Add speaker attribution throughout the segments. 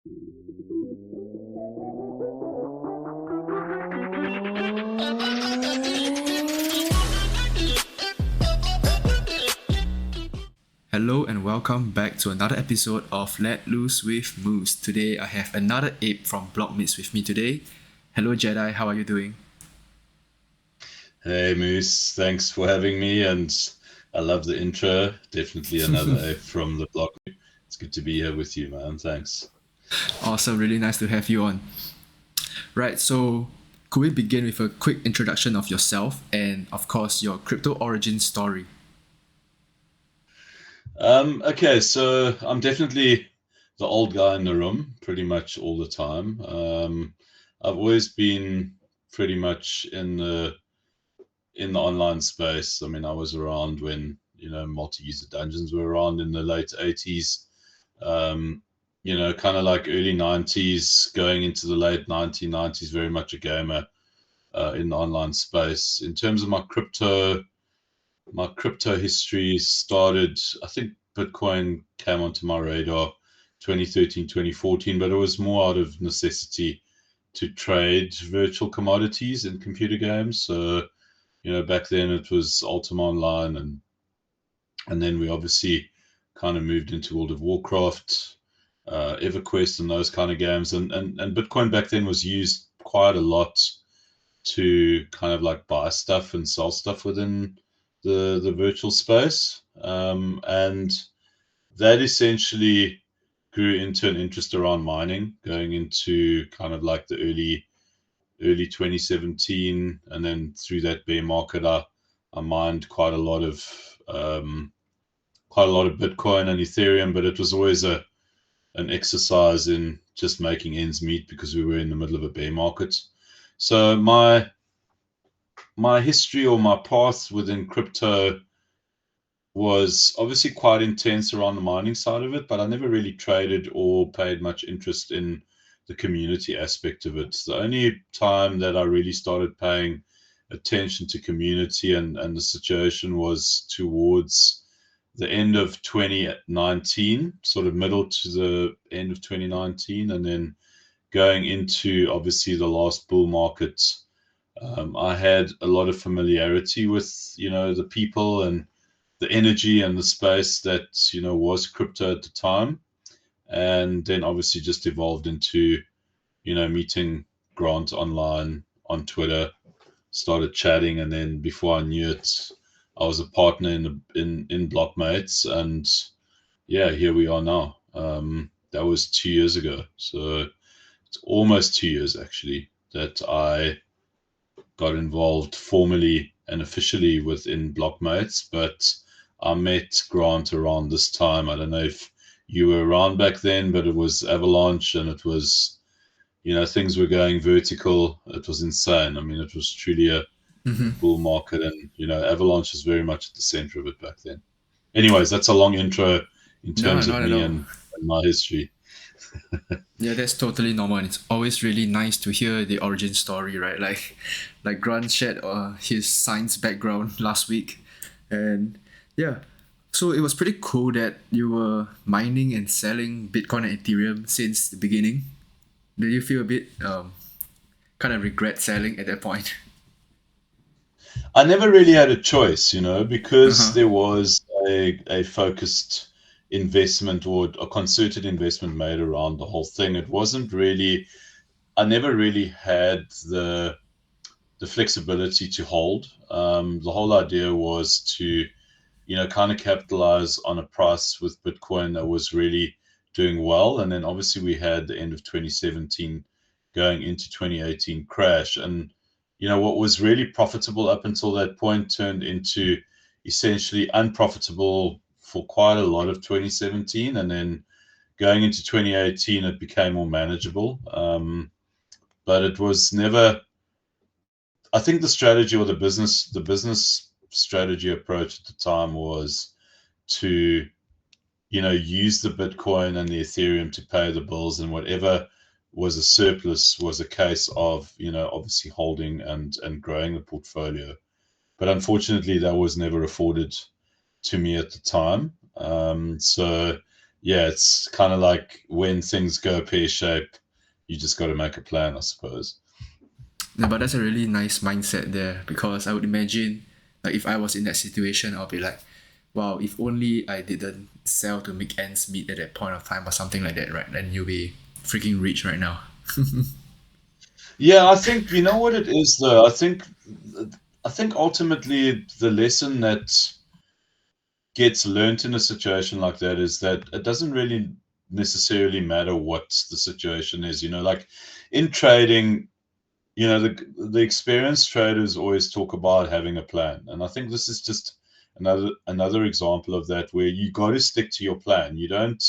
Speaker 1: Hello and welcome back to another episode of Let Loose with Moose. Today I have another ape from Blocmates with me today. Hello Jedi, how are you doing?
Speaker 2: Hey Moose, thanks for having me, and I love the intro. Definitely another ape from the block. It's good to be here with you, man. Thanks.
Speaker 1: Awesome, really nice to have you on. Right, so could we begin with a quick introduction of yourself and of course your crypto origin story?
Speaker 2: Okay, so I'm definitely the old guy in the room, pretty much all the time. I've always been pretty much in the online space. I mean, I was around when multi-user dungeons were around in the late '80s. Um, kind of like early '90s, going into the late 1990s. Very much a gamer in the online space. In terms of my crypto history started, I think Bitcoin came onto my radar 2013, 2014, but it was more out of necessity to trade virtual commodities in computer games. So, back then it was Ultima Online, and then we obviously kind of moved into World of Warcraft, EverQuest, and those kind of games. And Bitcoin back then was used quite a lot to kind of like buy stuff and sell stuff within the virtual space. And that essentially grew into an interest around mining, going into kind of like the early 2017, and then through that bear market, I mined quite a lot of Bitcoin and Ethereum, but it was always an exercise in just making ends meet because we were in the middle of a bear market. So my history or my path within crypto was obviously quite intense around the mining side of it, but I never really traded or paid much interest in the community aspect of it. The only time that I really started paying attention to community and the situation was towards the end of 2019, sort of middle to the end of 2019, and then going into obviously the last bull market. I had a lot of familiarity with the people and the energy and the space that was crypto at the time, and then obviously just evolved into meeting Grant online on Twitter, started chatting, and then before I knew it, I was a partner in Blockmates, and yeah, here we are now. That was 2 years ago, so it's almost 2 years actually that I got involved formally and officially within Blockmates, but I met Grant around this time. I don't know if you were around back then, but it was Avalanche, and it was, things were going vertical. It was insane. I mean, it was truly a
Speaker 1: Mm-hmm.
Speaker 2: bull market, and Avalanche was very much at the center of it back then. Anyways, that's a long intro in
Speaker 1: No,
Speaker 2: terms of
Speaker 1: not at
Speaker 2: me
Speaker 1: all.
Speaker 2: and my history.
Speaker 1: Yeah, that's totally normal, and it's always really nice to hear the origin story, right? Like Grant shared his science background last week, and yeah, so it was pretty cool that you were mining and selling Bitcoin and Ethereum since the beginning. Did you feel a bit kind of regret selling at that point?
Speaker 2: I never really had a choice,
Speaker 1: Uh
Speaker 2: because
Speaker 1: huh.
Speaker 2: there was a focused investment or a concerted investment made around the whole thing. It wasn't really, I never really had the flexibility to hold. The whole idea was to, kind of capitalize on a price with Bitcoin that was really doing well. And then obviously we had the end of 2017 going into 2018 crash. And, what was really profitable up until that point turned into essentially unprofitable for quite a lot of 2017. And then going into 2018, it became more manageable. But it was never, I think the strategy or the business strategy approach at the time was to use the Bitcoin and the Ethereum to pay the bills, and whatever was a surplus was a case of obviously holding and growing the portfolio. But unfortunately, that was never afforded to me at the time. So yeah, it's kind of like when things go pear shape, you just got to make a plan, I suppose.
Speaker 1: Yeah, but that's a really nice mindset there, because I would imagine, like, if I was in that situation, I'll be like, wow, if only I didn't sell to make ends meet at that point of time or something like that, right? Then you'll be freaking rich right now.
Speaker 2: Yeah, I think you know what it is though. I think ultimately the lesson that gets learnt in a situation like that is that it doesn't really necessarily matter what the situation is. Like in trading, the experienced traders always talk about having a plan, and I think this is just another example of that, where you got to stick to your plan. You don't,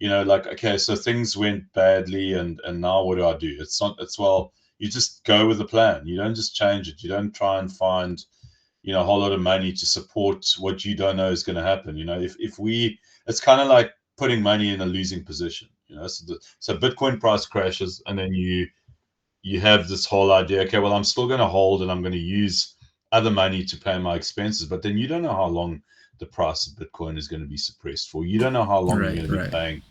Speaker 2: like, okay, so things went badly, and now what do I do? It's not. It's, well, you just go with the plan. You don't just change it. You don't try and find a whole lot of money to support what you don't know is going to happen. If we, it's kind of like putting money in a losing position. So Bitcoin price crashes, and then you have this whole idea, okay, well, I'm still going to hold and I'm going to use other money to pay my expenses. But then you don't know how long the price of Bitcoin is going to be suppressed for. You don't know how long you're
Speaker 1: Right,
Speaker 2: going to be
Speaker 1: right.
Speaker 2: paying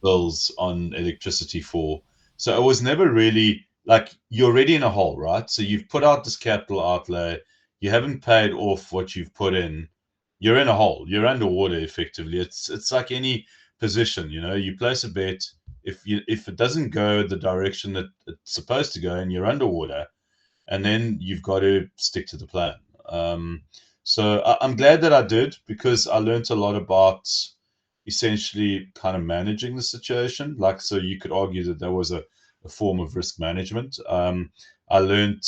Speaker 2: bills on electricity for. So it was never really like you're already in a hole, right? So you've put out this capital outlay, you haven't paid off what you've put in, you're in a hole, you're underwater effectively. It's like any position, you place a bet. If it doesn't go the direction that it's supposed to go and you're underwater, and then you've got to stick to the plan. So I'm glad that I did, because I learned a lot about essentially kind of managing the situation. Like, so you could argue that there was a form of risk management. I learned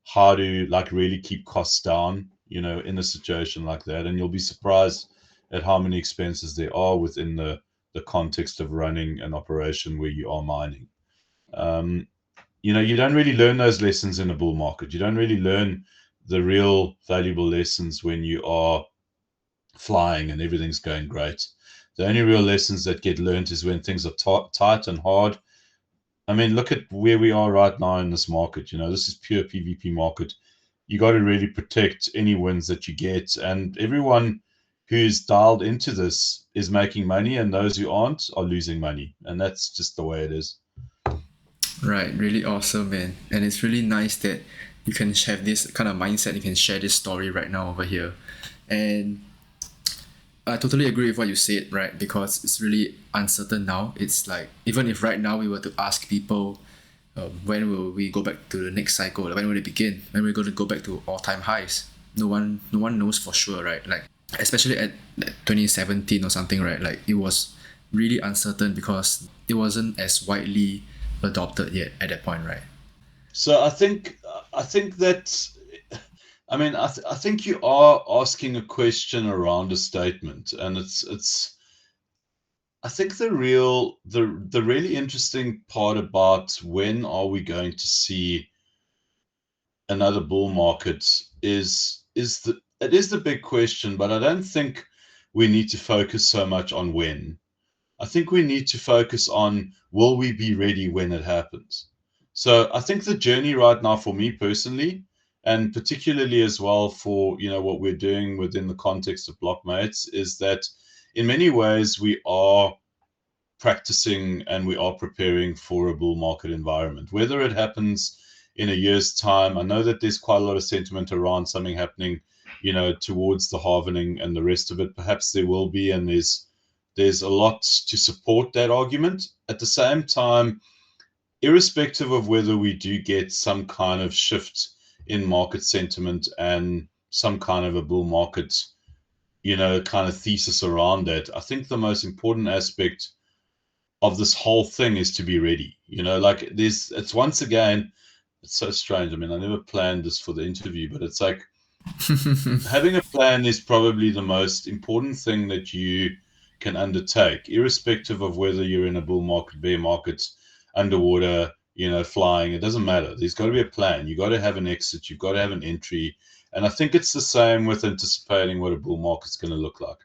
Speaker 2: how to like really keep costs down, in a situation like that. And you'll be surprised at how many expenses there are within the context of running an operation where you are mining. Um, you don't really learn those lessons in a bull market. You don't really learn the real valuable lessons when you are flying and everything's going great. The only real lessons that get learned is when things are tight and hard. I mean, look at where we are right now in this market. This is pure PvP market. You got to really protect any wins that you get, and everyone who's dialed into this is making money, and those who aren't are losing money, and that's just the way it is.
Speaker 1: Right, really awesome, man. And it's really nice that you can have this kind of mindset, you can share this story right now over here. And I totally agree with what you said, right? Because it's really uncertain now. It's like, even if right now we were to ask people, when will we go back to the next cycle? Like, when will it begin? When we're going to go back to all-time highs? No one knows for sure, right? Like, especially at 2017 or something, right? Like, it was really uncertain because it wasn't as widely adopted yet at that point, right?
Speaker 2: So I think that, I mean, I think you are asking a question around a statement, and it's I think the really interesting part about when are we going to see another bull market is the it is the big question, but I don't think we need to focus so much on when. I think we need to focus on, will we be ready when it happens? So I think the journey right now for me personally, and particularly as well for what we're doing within the context of Blockmates, is that in many ways we are practicing and we are preparing for a bull market environment. Whether it happens in a year's time, I know that there's quite a lot of sentiment around something happening, towards the halvening and the rest of it. Perhaps there will be, and there's a lot to support that argument. At the same time, irrespective of whether we do get some kind of shift in market sentiment and some kind of a bull market, kind of thesis around that, I think the most important aspect of this whole thing is to be ready. Like, it's once again, it's so strange. I mean, I never planned this for the interview, but it's like having a plan is probably the most important thing that you can undertake, irrespective of whether you're in a bull market, bear market, underwater, flying. It doesn't matter. There's got to be a plan. You got to have an exit. You've got to have an entry. And I think it's the same with anticipating what a bull market's going to look like.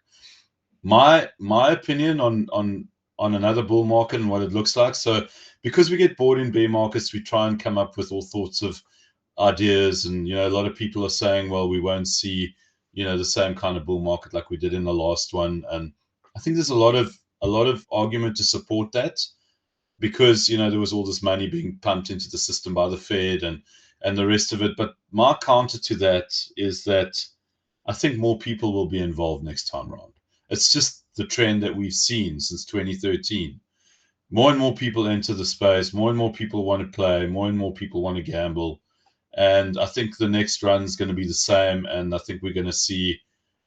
Speaker 2: My opinion on another bull market and what it looks like. So because we get bored in bear markets, we try and come up with all sorts of ideas, and a lot of people are saying, well, we won't see the same kind of bull market like we did in the last one. And I think there's a lot of a lot of argument to support that, because there was all this money being pumped into the system by the Fed and the rest of it. But my counter to that is that I think more people will be involved next time around. It's just the trend that we've seen since 2013. More and more people enter the space, more and more people want to play, more and more people want to gamble. And I think the next run is going to be the same. And I think we're going to see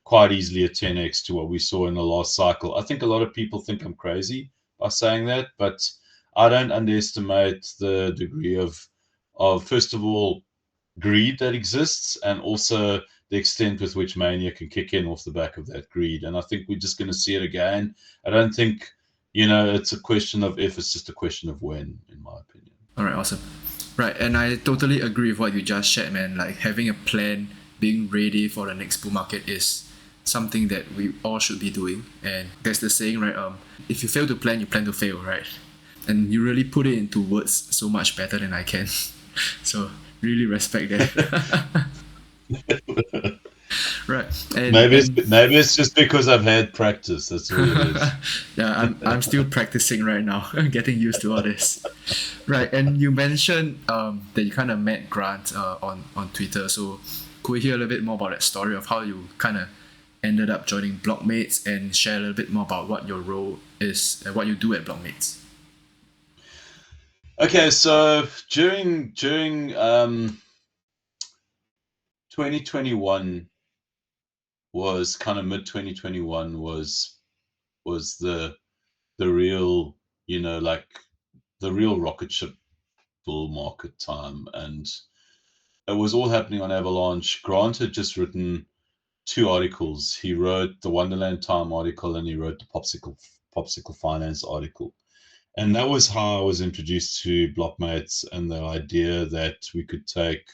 Speaker 2: quite easily a 10x to what we saw in the last cycle. I think a lot of people think I'm crazy by saying that, but I don't underestimate the degree of first of all, greed that exists, and also the extent with which mania can kick in off the back of that greed. And I think we're just going to see it again. I don't think, it's a question of if, it's just a question of when, in my opinion.
Speaker 1: All right, awesome. Right, and I totally agree with what you just shared, man. Like having a plan, being ready for the next bull market is something that we all should be doing. And there's the saying, right? If you fail to plan, you plan to fail, right? And you really put it into words so much better than I can. So really respect that. Right.
Speaker 2: Maybe it's just because I've had practice. That's what it is.
Speaker 1: Yeah, I'm still practicing right now, getting used to all this. Right, and you mentioned that you kind of met Grant on Twitter. So could we hear a little bit more about that story of how you kind of ended up joining Blocmates, and share a little bit more about what your role is and what you do at Blocmates?
Speaker 2: Okay, so during 2021, was kind of mid 2021, was the real, like the real rocket ship bull market time. And it was all happening on Avalanche. Grant had just written two articles. He wrote the Wonderland Time article, and he wrote the Popsicle Finance article. And that was how I was introduced to Blockmates, and the idea that we could take,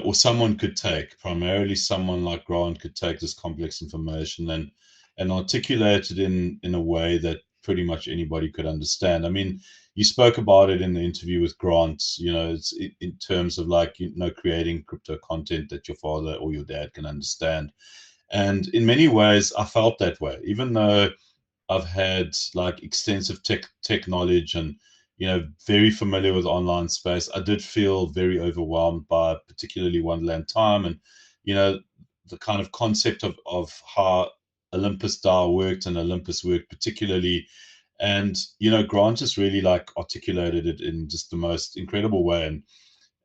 Speaker 2: or someone could take, primarily someone like Grant could take this complex information and articulate it in a way that pretty much anybody could understand. I mean, you spoke about it in the interview with Grant. It's in terms of like creating crypto content that your father or your dad can understand. And in many ways, I felt that way, even though I've had like extensive tech knowledge and very familiar with online space. I did feel very overwhelmed by particularly Wonderland Time, and the kind of concept of how Olympus DAO worked and Olympus worked particularly. And Grant just really like articulated it in just the most incredible way.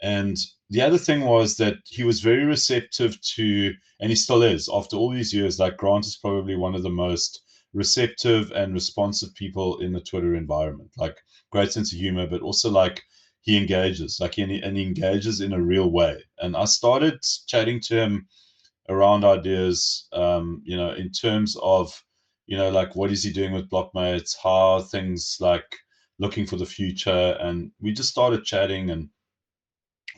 Speaker 2: And the other thing was that he was very receptive to, and he still is after all these years. Like Grant is probably one of the most receptive and responsive people in the Twitter environment. Like great sense of humor, but also like he engages, and he engages in a real way. And I started chatting to him around ideas, in terms of, like what is he doing with Blockmates, how things like looking for the future. And we just started chatting, and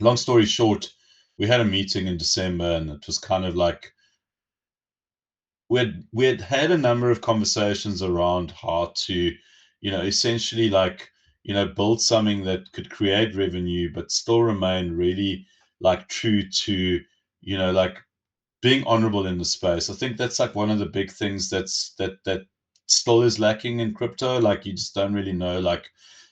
Speaker 2: long story short, we had a meeting in December, and it was kind of like we had a number of conversations around how to, essentially like, build something that could create revenue but still remain really like true to, like being honorable in the space. I think that's like one of the big things that still is lacking in crypto. Like you just don't really know like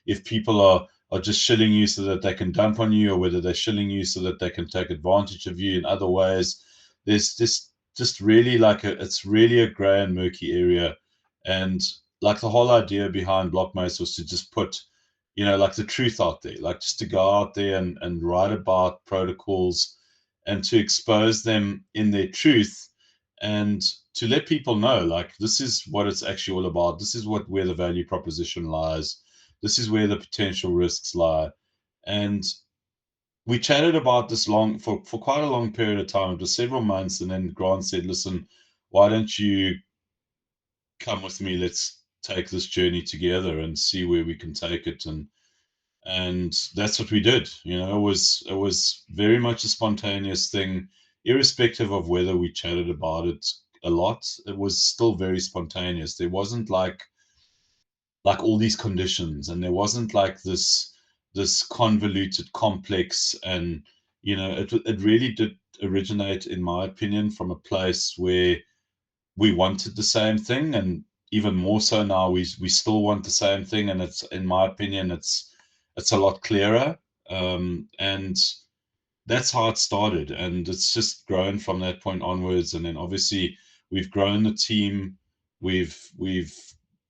Speaker 2: if people are just shilling you so that they can dump on you, or whether they're shilling you so that they can take advantage of you in other ways. There's just really like it's really a gray and murky area. And like the whole idea behind Blockmates was to just put, like the truth out there, like just to go out there and write about protocols and to expose them in their truth, and to let people know like this is what it's actually all about. This is where the value proposition lies. This is where the potential risks lie. And we chatted about this for quite a long period of time. It was several months, and then Grant said, listen, why don't you come with me? Let's take this journey together and see where we can take it. And that's what we did. It was very much a spontaneous thing, irrespective of whether we chatted about it a lot. It was still very spontaneous. There wasn't like all these conditions, and there wasn't like this convoluted complex. And it really did originate, in my opinion, from a place where we wanted the same thing. And even more so now. We still want the same thing, and it's, in my opinion, it's a lot clearer. And that's how it started, and it's just grown from that point onwards. And then obviously we've grown the team. We've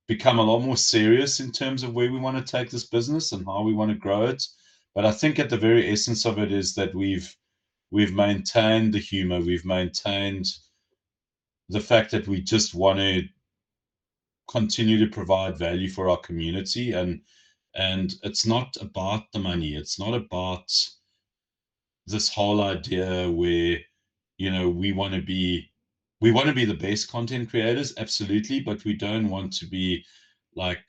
Speaker 2: become a lot more serious in terms of where we want to take this business and how we want to grow it. But I think at the very essence of it is that we've maintained the humor. We've maintained the fact that we just want to continue to provide value for our community. And it's not about the money. It's not about this whole idea where, we want to be the best content creators, absolutely, but we don't want to be like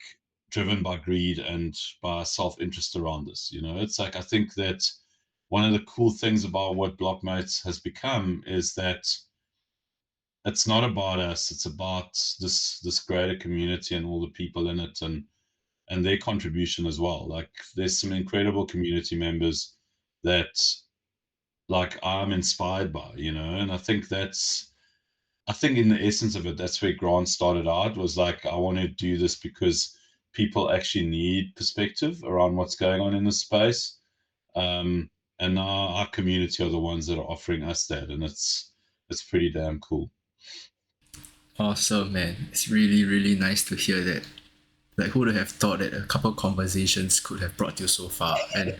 Speaker 2: driven by greed and by self-interest around this. It's like, I think that one of the cool things about what Blockmates has become is that it's not about us. It's about this greater community and all the people in it, and their contribution as well. Like, there's some incredible community members that, like, I'm inspired by, and I think in the essence of it, that's where Grant started out, was like, I want to do this because people actually need perspective around what's going on in the space. Um, and now our community are the ones that are offering us that, and it's pretty damn cool.
Speaker 1: Awesome, man. It's really, really nice to hear that. Like, who would have thought that a couple of conversations could have brought you so far? And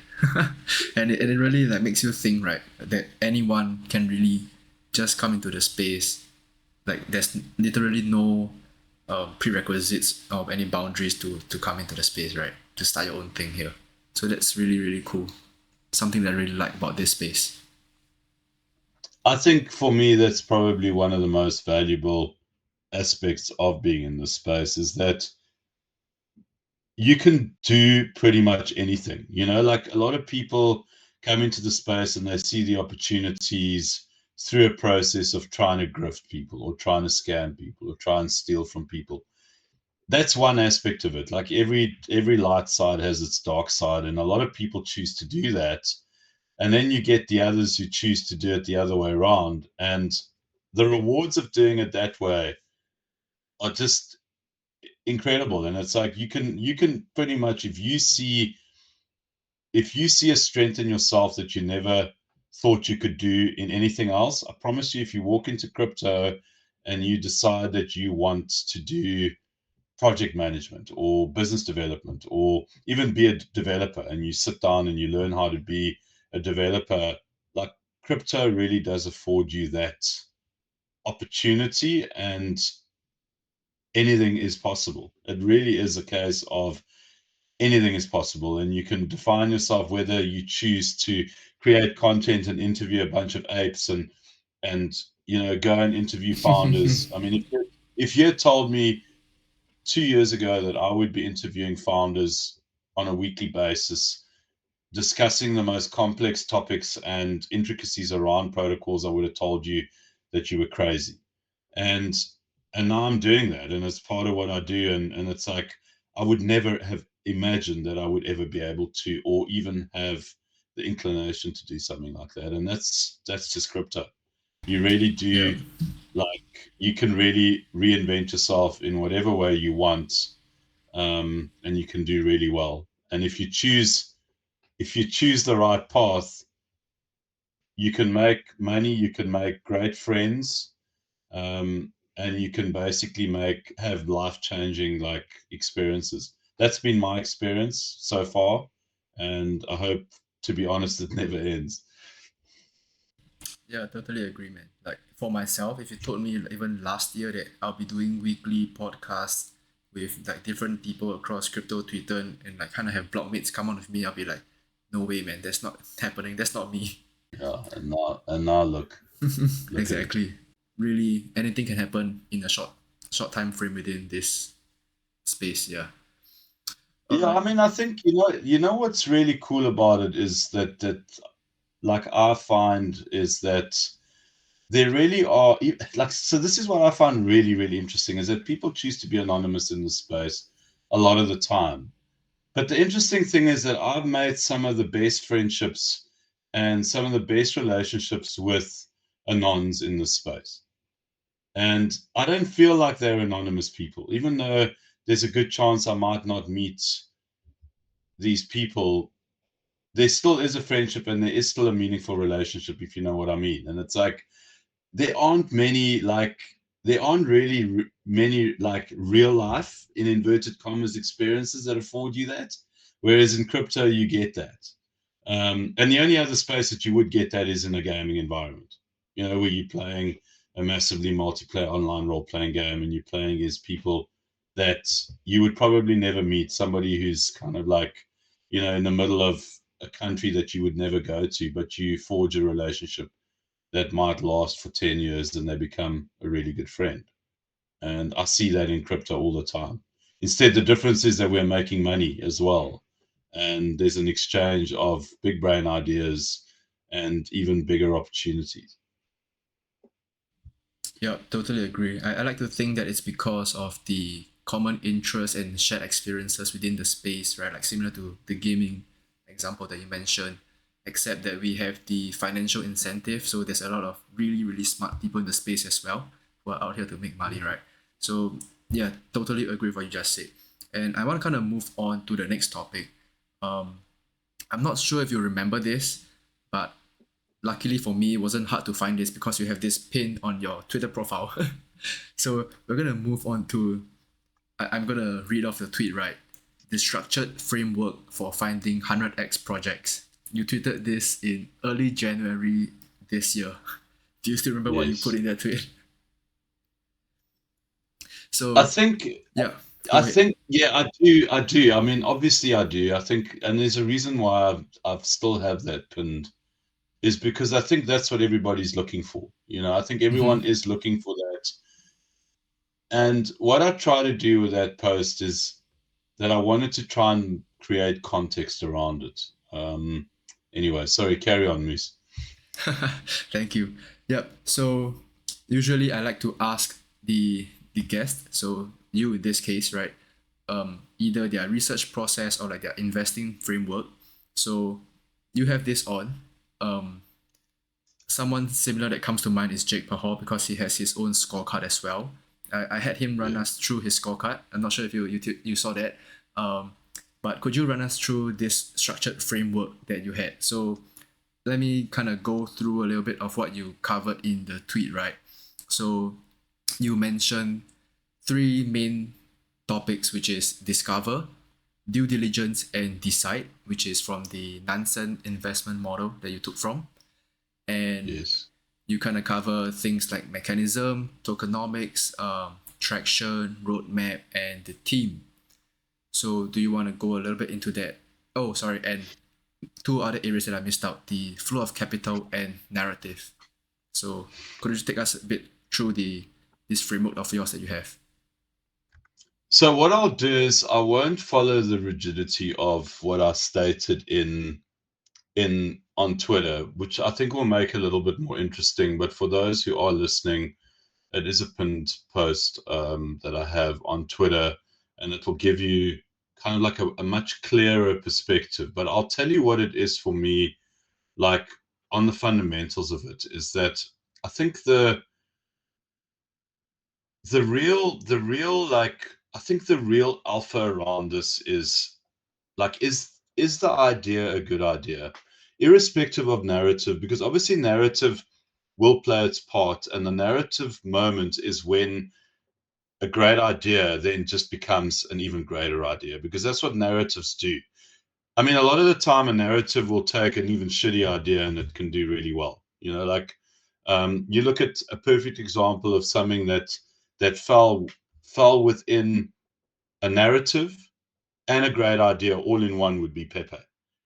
Speaker 1: and it really like makes you think, right? That anyone can really just come into the space. Like, there's literally no prerequisites of any boundaries to come into the space, right? To start your own thing here. So that's really, really cool. Something that I really like about this space.
Speaker 2: I think for me, that's probably one of the most valuable aspects of being in this space, is that you can do pretty much anything. Like, a lot of people come into the space and they see the opportunities through a process of trying to grift people or trying to scam people or try and steal from people. That's one aspect of it. Like, every light side has its dark side, and a lot of people choose to do that. And then you get the others who choose to do it the other way around. And the rewards of doing it that way are just incredible. And it's like, you can pretty much, if you see a strength in yourself that you never thought you could do in anything else, I promise you, if you walk into crypto and you decide that you want to do project management or business development or even be a developer, and you sit down and you learn how to be a developer, like, crypto really does afford you that opportunity, and anything is possible. It really is a case of anything is possible, and you can define yourself, whether you choose to create content and interview a bunch of apes, and go and interview founders. I mean, if you had told me 2 years ago that I would be interviewing founders on a weekly basis, discussing the most complex topics and intricacies around protocols, I would have told you that you were crazy. And now I'm doing that, and it's part of what I do. And it's like, I would never have imagined that I would ever be able to, or even have the inclination to do something like that. And that's just crypto. You really
Speaker 1: Yeah.
Speaker 2: do, like, you can really reinvent yourself in whatever way you want, and you can do really well. And if you choose the right path, you can make money, you can make great friends, and you can basically have life changing, like, experiences. That's been my experience so far, and I hope, to be honest, it never ends.
Speaker 1: Yeah, I totally agree, man. Like, for myself, if you told me even last year that I'll be doing weekly podcasts with like different people across crypto Twitter, and like kind of have blogmates come on with me, I'll be like, no way, man, that's not happening. That's not me.
Speaker 2: Yeah, and now look at it.
Speaker 1: Exactly. Really, anything can happen in a short time frame within this space. Yeah. All
Speaker 2: Yeah,
Speaker 1: right.
Speaker 2: I mean, I think, what's really cool about it is that, like, I find is that there really are, like, so this is what I find really, really interesting, is that people choose to be anonymous in this space a lot of the time. But the interesting thing is that I've made some of the best friendships and some of the best relationships with anons in this space. And I don't feel like they're anonymous people, even though there's a good chance I might not meet these people. There still is a friendship and there is still a meaningful relationship, if you know what I mean. And it's like there aren't many like there aren't really many like real life in inverted commas experiences that afford you that, whereas in crypto you get that. And the only other space that you would get that is in a gaming environment, where you're playing a massively multiplayer online role-playing game and you're playing as people that you would probably never meet, somebody who's kind of like, in the middle of a country that you would never go to, but you forge a relationship that might last for 10 years and they become a really good friend. And I see that in crypto all the time. Instead, the difference is that we're making money as well. And there's an exchange of big brain ideas and even bigger opportunities.
Speaker 1: Yeah, totally agree. I like to think that it's because of the common interests and shared experiences within the space, right? Like similar to the gaming example that you mentioned, except that we have the financial incentive. So there's a lot of really, really smart people in the space as well who are out here to make money, right? So yeah, totally agree with what you just said. And I want to kind of move on to the next topic. Um, I'm not sure if you remember this, but luckily for me, it wasn't hard to find this because you have this pin on your Twitter profile. So we're gonna move on to. I'm gonna read off the tweet, right. The structured framework for finding 100x projects. You tweeted this in early January this year. Do you still remember what you put
Speaker 2: Yes.
Speaker 1: in that tweet?
Speaker 2: I
Speaker 1: So
Speaker 2: think,
Speaker 1: yeah,
Speaker 2: I
Speaker 1: go ahead.
Speaker 2: think, yeah, I do. I do. I mean, obviously, I do. I think, and there's a reason why I've still have that pinned, is because I think that's what everybody's looking for. I think everyone
Speaker 1: Mm-hmm.
Speaker 2: is looking for that. And what I try to do with that post is that I wanted to try and create context around it. Anyway, sorry, carry on, Moose.
Speaker 1: Thank you. Yep. So usually I like to ask the guest, so you in this case, right? Either their research process or like their investing framework. So you have this on. Um, Someone similar that comes to mind is Jake Pahor because he has his own scorecard as well. I had him run
Speaker 2: Yeah.
Speaker 1: us through his scorecard. I'm not sure if you saw that. Um, but could you run us through this structured framework that you had? So let me kind of go through a little bit of what you covered in the tweet, right? So you mentioned three main topics, which is discover, due diligence, and decide, which is from the Nansen investment model that you took from. And
Speaker 2: Yes.
Speaker 1: you kind of cover things like mechanism, tokenomics, traction, roadmap, and the team. So do you want to go a little bit into that? Oh, sorry, and two other areas that I missed out, the flow of capital and narrative. So could you just take us a bit through this framework of yours that you have?
Speaker 2: So what I'll do is I won't follow the rigidity of what I stated in on Twitter, which I think will make it a little bit more interesting. But for those who are listening, it is a pinned post that I have on Twitter, and it will give you kind of like a much clearer perspective. But I'll tell you what it is for me, like on the fundamentals of it, is that I think the real like I think the real alpha around this is like is the idea a good idea, irrespective of narrative, because obviously narrative will play its part, and the narrative moment is when a great idea then just becomes an even greater idea, because that's what narratives do. I mean, a lot of the time, a narrative will take an even shitty idea and it can do really well. Like you look at a perfect example of something that fell within a narrative and a great idea all in one would be Pepe.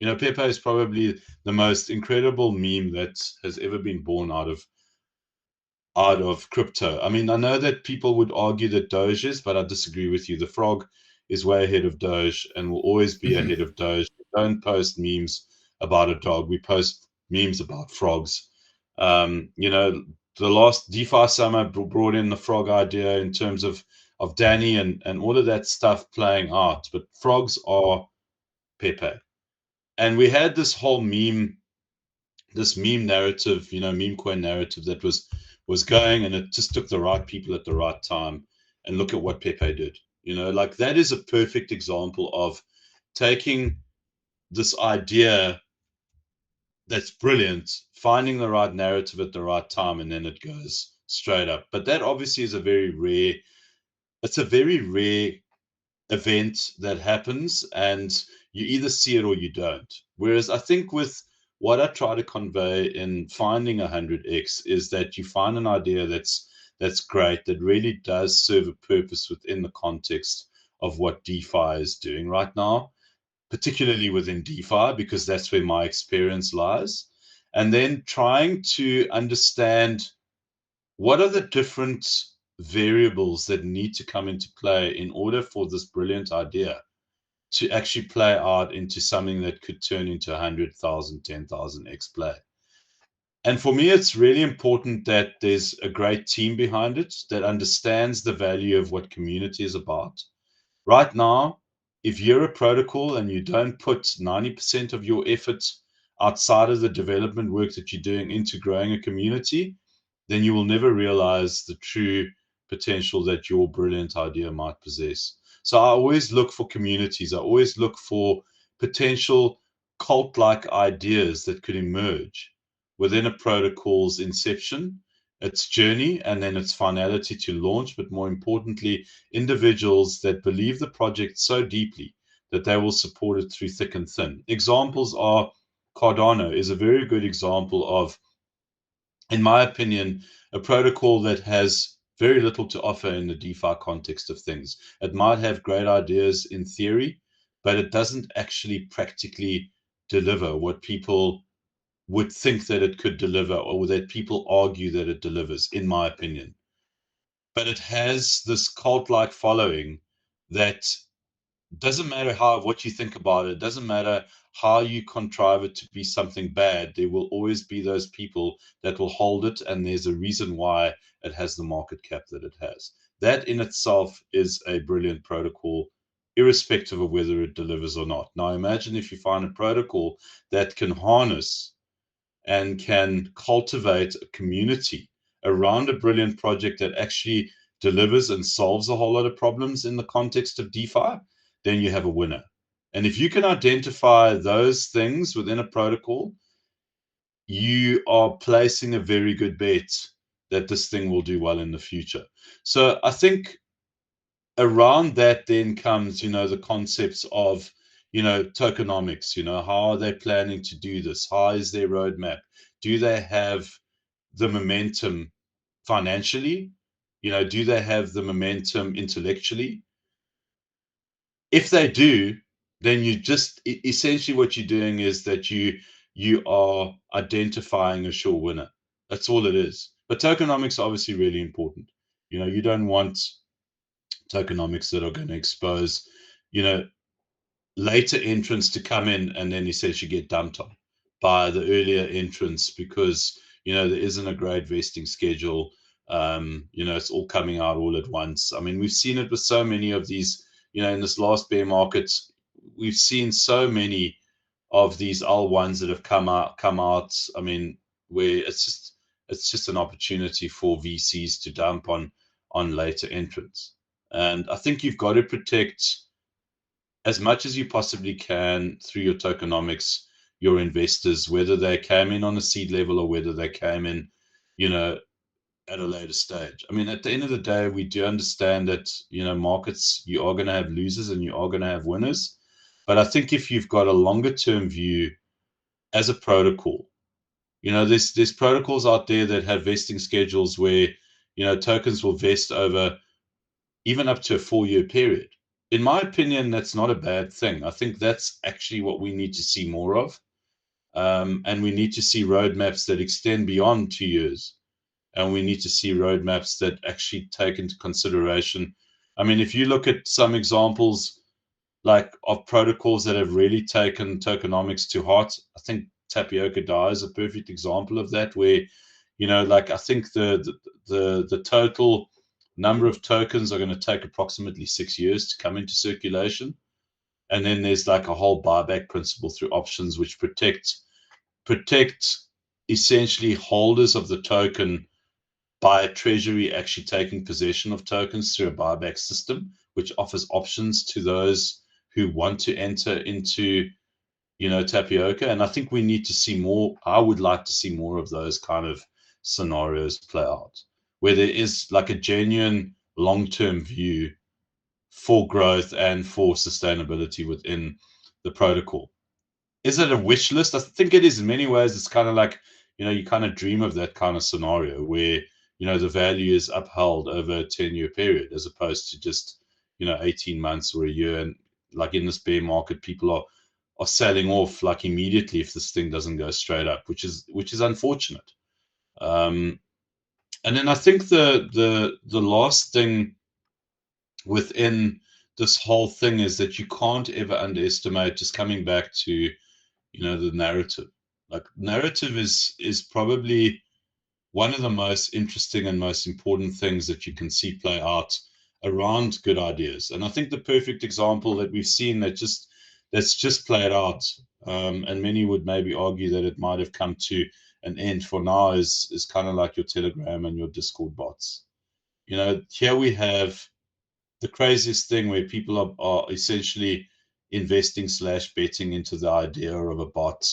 Speaker 2: Pepe is probably the most incredible meme that has ever been born out of crypto. I mean, I know that people would argue that Doge is, but I disagree with you. The frog is way ahead of Doge and will always be
Speaker 1: Mm-hmm.
Speaker 2: ahead of Doge. We don't post memes about a dog. We post memes about frogs. The last DeFi summer brought in the frog idea in terms of Danny and all of that stuff playing out. But frogs are Pepe. And we had this whole meme narrative, meme coin narrative that was going, and it just took the right people at the right time. And look at what Pepe did. Like that is a perfect example of taking this idea that's brilliant, finding the right narrative at the right time, and then it goes straight up. But that obviously is it's a very rare event that happens, and you either see it or you don't. Whereas I think with what I try to convey in finding 100x is that you find an idea that's great, that really does serve a purpose within the context of what DeFi is doing right now, particularly within DeFi, because that's where my experience lies. And then trying to understand what are the different variables that need to come into play in order for this brilliant idea to actually play out into something that could turn into 100,000, 10,000x play. And for me, it's really important that there's a great team behind it that understands the value of what community is about. Right now, if you're a protocol and you don't put 90% of your effort outside of the development work that you're doing into growing a community, then you will never realize the true potential that your brilliant idea might possess. So I always look for communities. I always look for potential cult-like ideas that could emerge within a protocol's inception, its journey, and then its finality to launch, but more importantly, individuals that believe the project so deeply that they will support it through thick and thin. Examples are Cardano is a very good example of, in my opinion, a protocol that has very little to offer in the DeFi context of things. It might have great ideas in theory, but it doesn't actually practically deliver what people would think that it could deliver, or that people argue that it delivers, in my opinion. But it has this cult-like following that doesn't matter what you think about it, doesn't matter how you contrive it to be something bad, there will always be those people that will hold it, and there's a reason why it has the market cap that it has. That in itself is a brilliant protocol, irrespective of whether it delivers or not. Now imagine if you find a protocol that can harness and can cultivate a community around a brilliant project that actually delivers and solves a whole lot of problems in the context of DeFi, then you have a winner. And if you can identify those things within a protocol, you are placing a very good bet that this thing will do well in the future. So I think around that then comes, the concepts of, tokenomics. How are they planning to do this? How is their roadmap? Do they have the momentum financially? Do they have the momentum intellectually? If they do, then you just essentially what you're doing is that you are identifying a sure winner. That's all it is. But tokenomics are obviously really important. You don't want tokenomics that are going to expose, you know, later entrants to come in and then essentially get dumped on by the earlier entrants because there isn't a great vesting schedule. It's all coming out all at once. I mean, we've seen it with so many of these. In this last bear market, we've seen so many of these L1s that have come out. I mean, where it's just an opportunity for VCs to dump on later entrants. And I think you've got to protect as much as you possibly can through your tokenomics, your investors, whether they came in on a seed level or whether they came in, at a later stage. I mean, at the end of the day, we do understand that, markets, you are going to have losers and you are going to have winners. But I think if you've got a longer term view as a protocol, there's protocols out there that have vesting schedules where, tokens will vest over even up to a 4-year period. In my opinion, that's not a bad thing. I think that's actually what we need to see more of. And we need to see roadmaps that extend beyond 2 years. And we need to see roadmaps that actually take into consideration. I mean, if you look at some examples like of protocols that have really taken tokenomics to heart, I think Tapioca DAI is a perfect example of that, where, like I think the total number of tokens are going to take approximately 6 years to come into circulation. And then there's like a whole buyback principle through options, which protect essentially holders of the token by a treasury actually taking possession of tokens through a buyback system, which offers options to those who want to enter into, tapioca. And I think we need to see more. I would like to see more of those kind of scenarios play out, where there is like a genuine long-term view for growth and for sustainability within the protocol. Is it a wish list? I think it is in many ways. It's kind of like, you kind of dream of that kind of scenario where, the value is upheld over a 10-year period as opposed to just, 18 months or a year. And like in this bear market, people are selling off like immediately if this thing doesn't go straight up, which is unfortunate. And then I think the last thing within this whole thing is that you can't ever underestimate, just coming back to, the narrative. Like narrative is probably one of the most interesting and most important things that you can see play out around good ideas. And I think the perfect example that we've seen that's just played out, and many would maybe argue that it might have come to an end for now, is kind of like your Telegram and your Discord bots. Here we have the craziest thing where people are essentially investing slash betting into the idea of a bot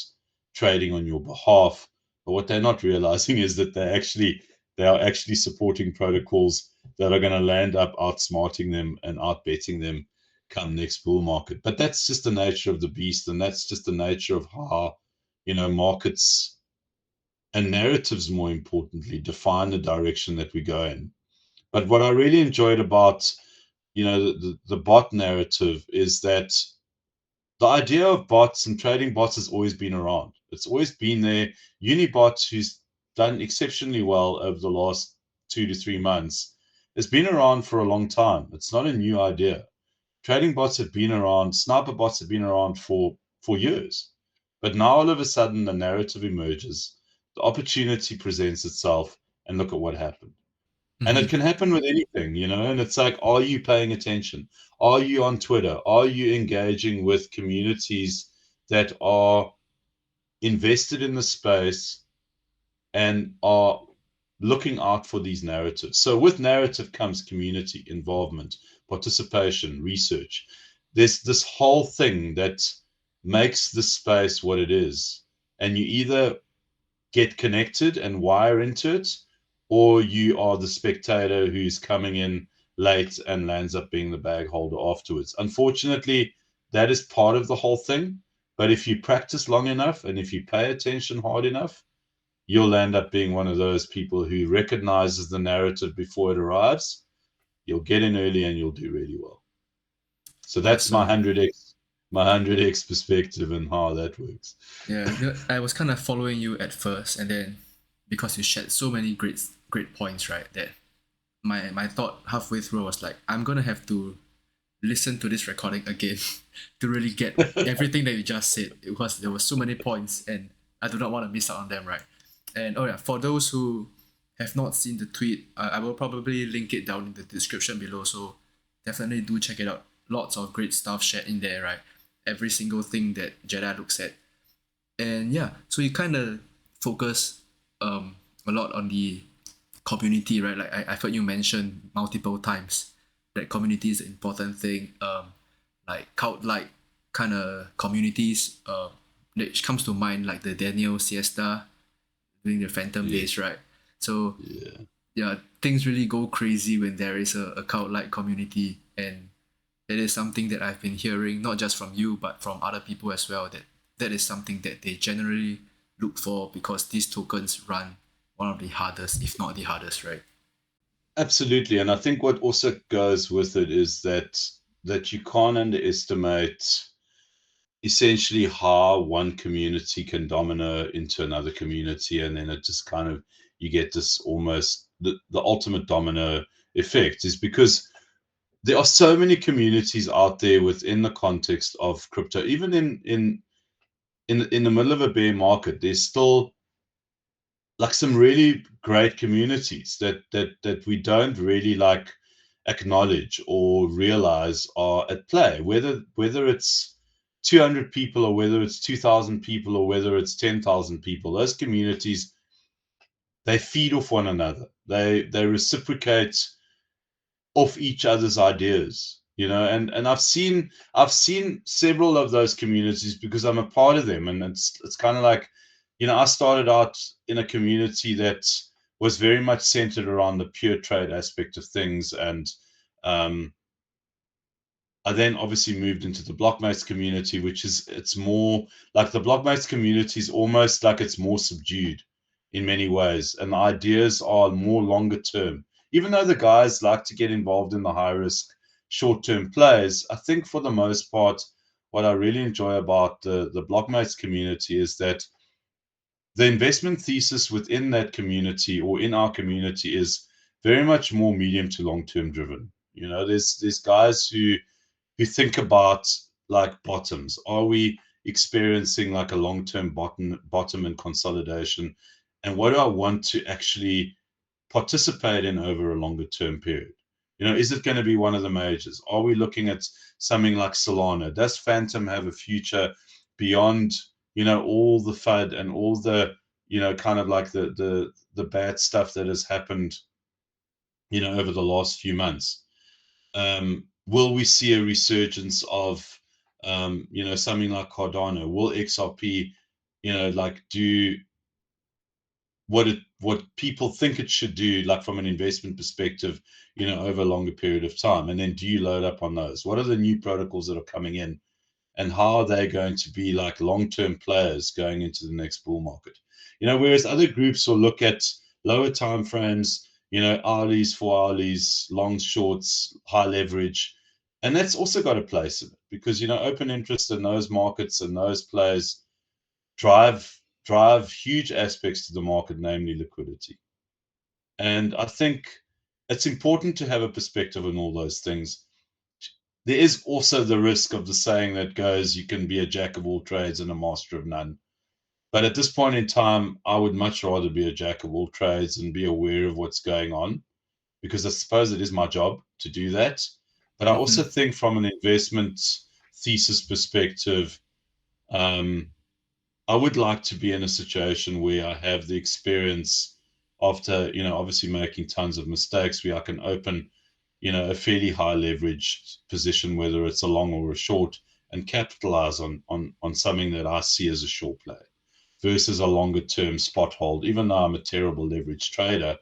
Speaker 2: trading on your behalf. But what they're not realizing is that they are actually supporting protocols that are going to land up outsmarting them and outbetting them come next bull market. But that's just the nature of the beast, and that's just the nature of how markets and narratives, more importantly, define the direction that we go in. But what I really enjoyed about the bot narrative is that the idea of bots and trading bots has always been around. It's always been there. Unibot, who's done exceptionally well over the last 2 to 3 months, has been around for a long time. It's not a new idea. Trading bots have been around, sniper bots have been around for years. But now all of a sudden the narrative emerges, the opportunity presents itself, and look at what happened. And it
Speaker 1: Mm-hmm.
Speaker 2: can happen with anything, and it's like, are you paying attention? Are you on Twitter? Are you engaging with communities that are invested in the space and are looking out for these narratives? So with narrative comes community involvement, participation, research. There's this whole thing that makes the space what it is. And you either get connected and wire into it, or you are the spectator who's coming in late and lands up being the bag holder afterwards. Unfortunately, that is part of the whole thing. But if you practice long enough and if you pay attention hard enough, you'll end up being one of those people who recognizes the narrative before it arrives. You'll get in early and you'll do really well. So that's my
Speaker 1: Awesome.
Speaker 2: 100x perspective and how that works.
Speaker 1: Yeah, I was kind of following you at first, and then because you shared so many great points, right? That my thought halfway through was like, I'm gonna have to listen to this recording again to really get everything that you just said. It was There were so many points, and I do not want to miss out on them, right? And oh yeah, for those who have not seen the tweet, I will probably link it down in the description below. So definitely do check it out. Lots of great stuff shared in there, right? Every single thing that Jedi looks at, and yeah, so you kind of focus a lot on the community, right? Like I've heard you mention multiple times that community is an important thing. Like cult like kind of communities. That comes to mind like the Daniel Siesta during the Phantom
Speaker 2: Yeah,
Speaker 1: days, right? So
Speaker 2: yeah.
Speaker 1: yeah, things really go crazy when there is a cult like community, and it is something that I've been hearing not just from you but from other people as well, that is something that they generally look for because these tokens run one of the hardest, if not the hardest, right?
Speaker 2: Absolutely, and I think what also goes with it is that you can't underestimate essentially how one community can domino into another community, and then it just kind of you get this almost the ultimate domino effect is because there are so many communities out there within the context of crypto. Even in the middle of a bear market, there's still like some really great communities that we don't really like acknowledge or realize are at play, whether it's 200 people or whether it's 2,000 people or whether it's 10,000 people. Those communities, they feed off one another. They reciprocate off each other's ideas, and I've seen several of those communities because I'm a part of them, and it's kind of like, I started out in a community that was very much centered around the pure trade aspect of things, and um, I then obviously moved into the Blockmates community, which is it's more like the Blockmates community is almost like it's more subdued in many ways, and the ideas are more longer term. Even though the guys like to get involved in the high risk, short term plays, I think for the most part, what I really enjoy about the Blockmates community is that the investment thesis within that community or in our community is very much more medium to long term driven. There's guys who think about like bottoms. Are we experiencing like a long-term bottom and consolidation? And what do I want to actually participate in over a longer term period? Is it going to be one of the majors? Are we looking at something like Solana? Does Phantom have a future beyond, all the FUD and all the, kind of like the bad stuff that has happened, over the last few months? Will we see a resurgence of something like Cardano? Will XRP like do what people think it should do, like from an investment perspective, over a longer period of time? And then do you load up on those? What are the new protocols that are coming in, and how are they going to be like long-term players going into the next bull market? Whereas other groups will look at lower time frames, hourlies, 4 hourlies, longs, shorts, high leverage. And that's also got a place in it because, open interest in those markets and those players drive huge aspects to the market, namely liquidity. And I think it's important to have a perspective on all those things. There is also the risk of the saying that goes, you can be a jack of all trades and a master of none. But at this point in time, I would much rather be a jack of all trades and be aware of what's going on, because I suppose it is my job to do that. But I also
Speaker 1: Mm-hmm.
Speaker 2: think from an investment thesis perspective, um, I would like to be in a situation where I have the experience after, obviously making tons of mistakes, where I can open, a fairly high leverage position, whether it's a long or a short, and capitalize on something that I see as a short play versus a longer term spot hold. Even though I'm a terrible leverage trader,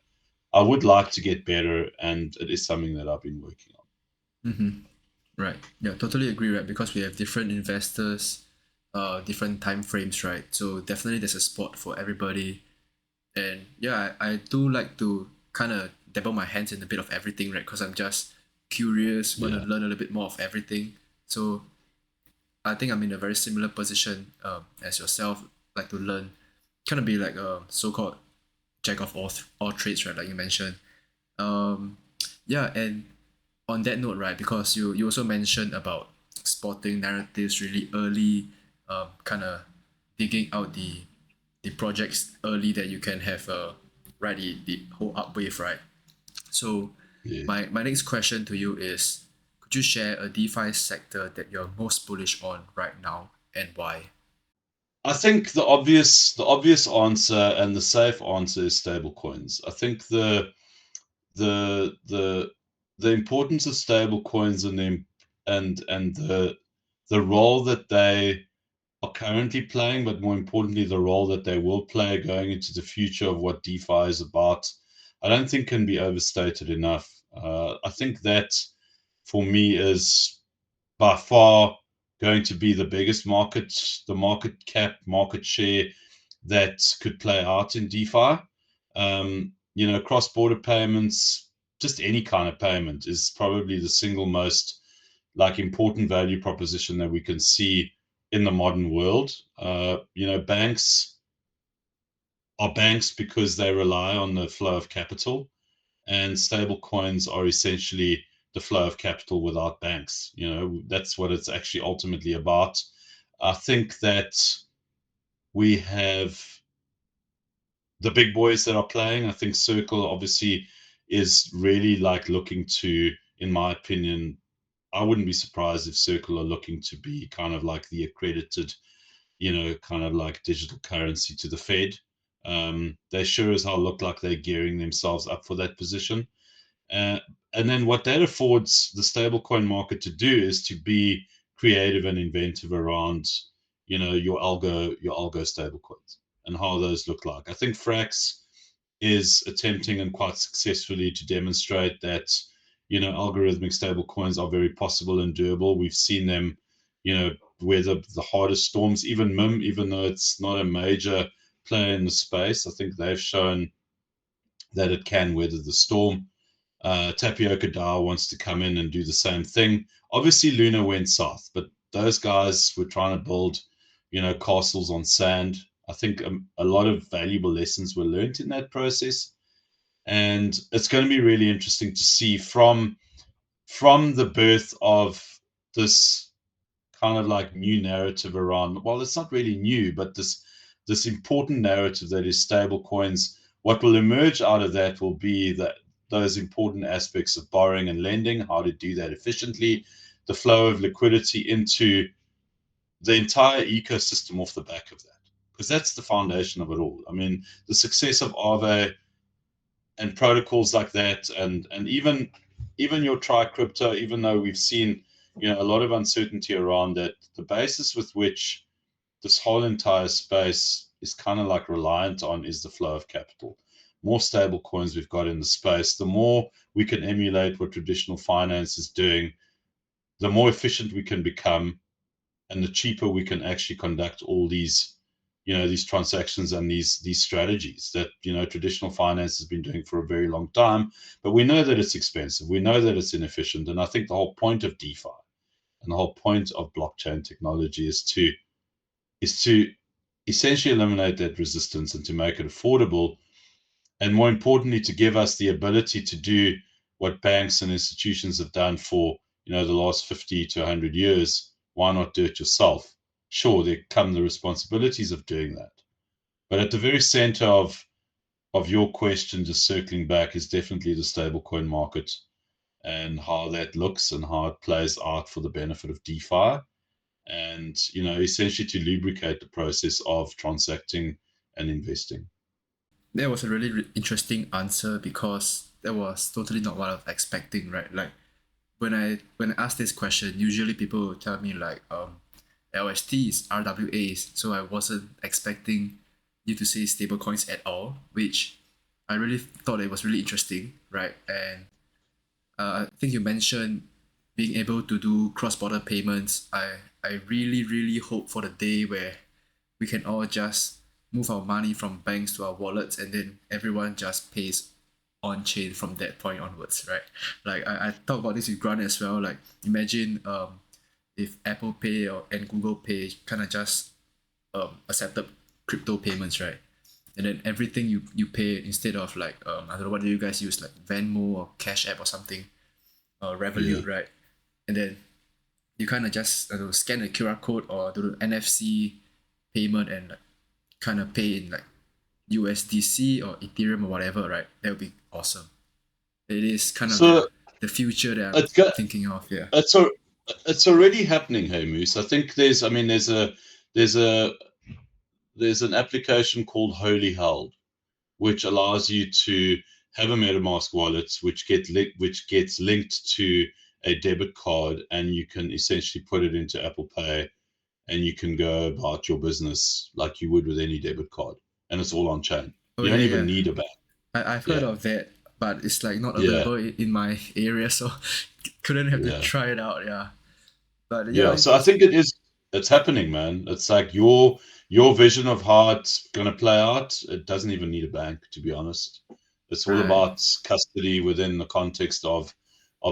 Speaker 2: I would like to get better, and it is something that I've been working on.
Speaker 1: Mm-hmm. Right. Yeah, totally agree, right? Because we have different investors, different time frames, right? So definitely there's a spot for everybody. And yeah, I do like to kind of dabble my hands in a bit of everything, right? Because I'm just curious, want to
Speaker 2: Yeah.
Speaker 1: learn a little bit more of everything. So I think I'm in a very similar position as yourself, like to learn, kind of be like a so-called jack of all trades, right? Like you mentioned. Um, yeah, and on that note, right, because you also mentioned about spotting narratives really early, kind of digging out the projects early that you can have right the whole upwave, right? So
Speaker 2: Yeah.
Speaker 1: my next question to you is, could you share a DeFi sector that you're most bullish on right now and why?
Speaker 2: I think the obvious answer and the safe answer is stable coins. I think the the the importance of stable coins and the role that they are currently playing, but more importantly, the role that they will play going into the future of what DeFi is about, I don't think can be overstated enough. I think that for me is by far going to be the biggest market, the market cap, market share that could play out in DeFi. Cross-border payments, just any kind of payment, is probably the single most like important value proposition that we can see in the modern world. Banks are banks because they rely on the flow of capital, and stable coins are essentially the flow of capital without banks. That's what it's actually ultimately about. I think that we have the big boys that are playing. I think Circle obviously is really like looking to, in my opinion, I wouldn't be surprised if Circle are looking to be kind of like the accredited, kind of like digital currency to the Fed. They sure as hell look like they're gearing themselves up for that position. Uh, and then what that affords the stablecoin market to do is to be creative and inventive around, your algo stablecoins and how those look like. I think Frax is attempting and quite successfully to demonstrate that, algorithmic stablecoins are very possible and doable. We've seen them, weather the hardest storms. Even MIM, even though it's not a major player in the space, I think they've shown that it can weather the storm. Tapioca DAO wants to come in and do the same thing. Obviously, Luna went south, but those guys were trying to build, castles on sand. I think a lot of valuable lessons were learned in that process, and it's going to be really interesting to see from the birth of this kind of like new narrative around, well, it's not really new, but this important narrative that is stable coins. What will emerge out of that will be that those important aspects of borrowing and lending, how to do that efficiently, the flow of liquidity into the entire ecosystem off the back of that, because that's the foundation of it all. I mean, the success of Aave and protocols like that, and even your try crypto, even though we've seen, a lot of uncertainty around it, the basis with which this whole entire space is kind of like reliant on is the flow of capital. More stable coins we've got in the space, the more we can emulate what traditional finance is doing, the more efficient we can become, and the cheaper we can actually conduct all these transactions and these strategies that, traditional finance has been doing for a very long time. But we know that it's expensive, we know that it's inefficient, and I think the whole point of DeFi and the whole point of blockchain technology is to essentially eliminate that resistance and to make it affordable, and more importantly, to give us the ability to do what banks and institutions have done for, the last 50 to 100 years. Why not do it yourself? Sure, there come the responsibilities of doing that, but at the very center of your question, just circling back, is definitely the stablecoin market and how that looks and how it plays out for the benefit of DeFi, and, essentially to lubricate the process of transacting and investing.
Speaker 1: That was a really interesting answer because that was totally not what I was expecting, right? Like when I ask this question, usually people will tell me like LSTs, RWAs. So I wasn't expecting you to say stablecoins at all, which I really thought it was really interesting, right? And I think you mentioned being able to do cross-border payments. I really, really hope for the day where we can all just move our money from banks to our wallets and then everyone just pays on chain from that point onwards, right? Like I talked about this with Grant as well. Like imagine if Apple Pay and Google Pay kind of just accepted crypto payments, right? And then everything you pay instead of like I don't know what do you guys use, like Venmo or Cash App or something,
Speaker 2: Yeah.
Speaker 1: Revolut, right? And then you kind of just scan the QR code or do the NFC payment and like, kind of pay in like USDC or Ethereum or whatever, right? That would be awesome. It is kind of
Speaker 2: So
Speaker 1: the future that I'm
Speaker 2: it's got
Speaker 1: thinking of. Yeah.
Speaker 2: it's a it's already happening, hey Moose. I think there's a there's an application called Holy Held, which allows you to have a MetaMask wallet, which gets linked to a debit card, and you can essentially put it into Apple Pay, and you can go about your business like you would with any debit card, and it's all on chain.
Speaker 1: Oh
Speaker 2: You
Speaker 1: yeah,
Speaker 2: don't even
Speaker 1: yeah.
Speaker 2: need a bank.
Speaker 1: I've heard
Speaker 2: Yeah,
Speaker 1: of that, but it's like not
Speaker 2: yeah,
Speaker 1: available in my area, so couldn't have to
Speaker 2: yeah.
Speaker 1: try it out. Yeah. But yeah,
Speaker 2: Yeah, so I think it's happening, man. It's like your vision of how it's gonna play out, it doesn't even need a bank, to be honest. It's all
Speaker 1: right.
Speaker 2: about custody within the context of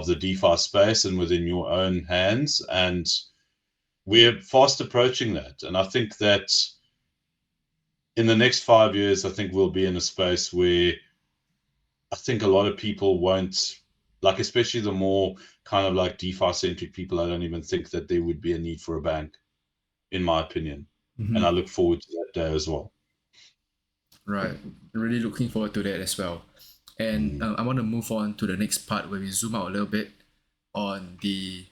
Speaker 2: the DeFi space and within your own hands. And we're fast approaching that. And I think that in the next 5 years, I think we'll be in a space where I think a lot of people won't, like, especially the more kind of like DeFi centric people, I don't even think that there would be a need for a bank, in my opinion. And
Speaker 1: Mm-hmm.
Speaker 2: I look forward to that day as well.
Speaker 1: Right. Really looking forward to that as well. And
Speaker 2: Mm.
Speaker 1: I want to move on to the next part where we zoom out a little bit on the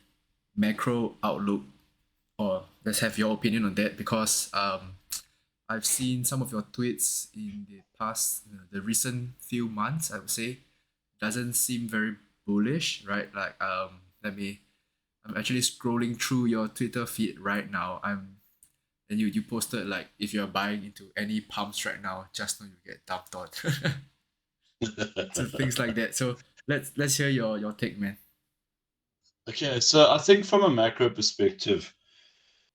Speaker 1: macro outlook, or let's have your opinion on that because I've seen some of your tweets in the past, the recent few months, I would say, doesn't seem very bullish, right? Like, I'm actually scrolling through your Twitter feed right now. And you posted like if you're buying into any pumps right now, just know you get dumped on. So things like that. So let's hear your take, man.
Speaker 2: Okay, so I think from a macro perspective,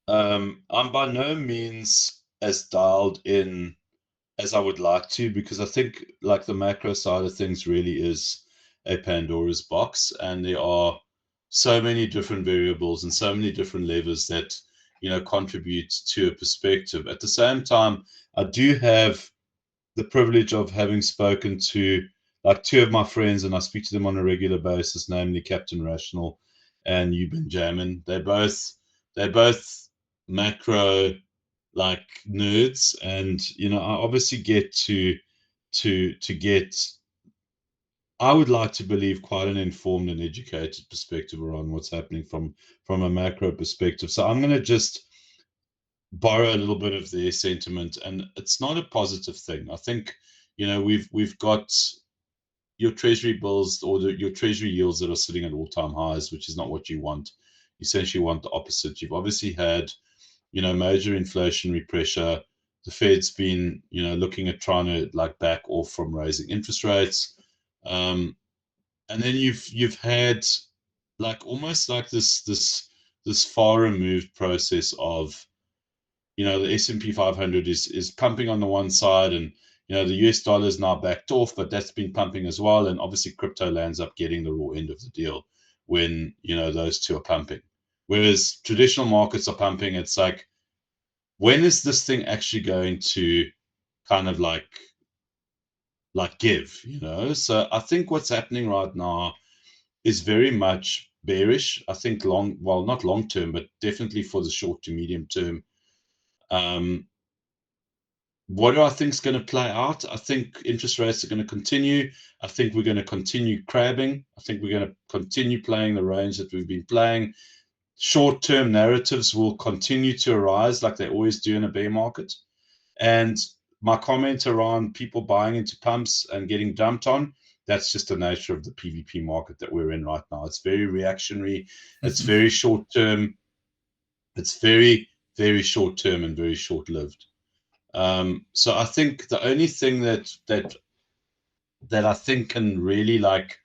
Speaker 2: I'm by no means as dialed in as I would like to, because I think like the macro side of things really is a Pandora's box, and there are so many different variables and so many different levers that contribute to a perspective. At the same time, I do have the privilege of having spoken to like two of my friends, and I speak to them on a regular basis, namely Captain Rational and Euban Jamin. They're both macro like nerds, and I obviously get to get, I would like to believe, quite an informed and educated perspective around what's happening from a macro perspective. So I'm going to just borrow a little bit of their sentiment, and it's not a positive thing. I think we've got your treasury bills, or your treasury yields that are sitting at all-time highs, which is not what you want. You essentially want the opposite. You've obviously had major inflationary pressure. The Fed's been looking at trying to like back off from raising interest rates, and then you've had like almost like this far removed process of the S&P 500 is pumping on the one side, and the US dollar is now backed off, but that's been pumping as well, and obviously crypto lands up getting the raw end of the deal when those two are pumping. Whereas traditional markets are pumping, it's like, when is this thing actually going to kind of like give? So I think what's happening right now is very much bearish. I think well, not long term, but definitely for the short to medium term. um, What do I think is going to play out? I think interest rates are going to continue. I think we're going to continue crabbing. I think we're going to continue playing the range that we've been playing. Short-term narratives will continue to arise like they always do in a bear market. And my comment around people buying into pumps and getting dumped on, that's just the nature of the PvP market that we're in right now. It's very reactionary. It's very short term. It's very, very short term and very short lived. So I think the only thing that I think can really like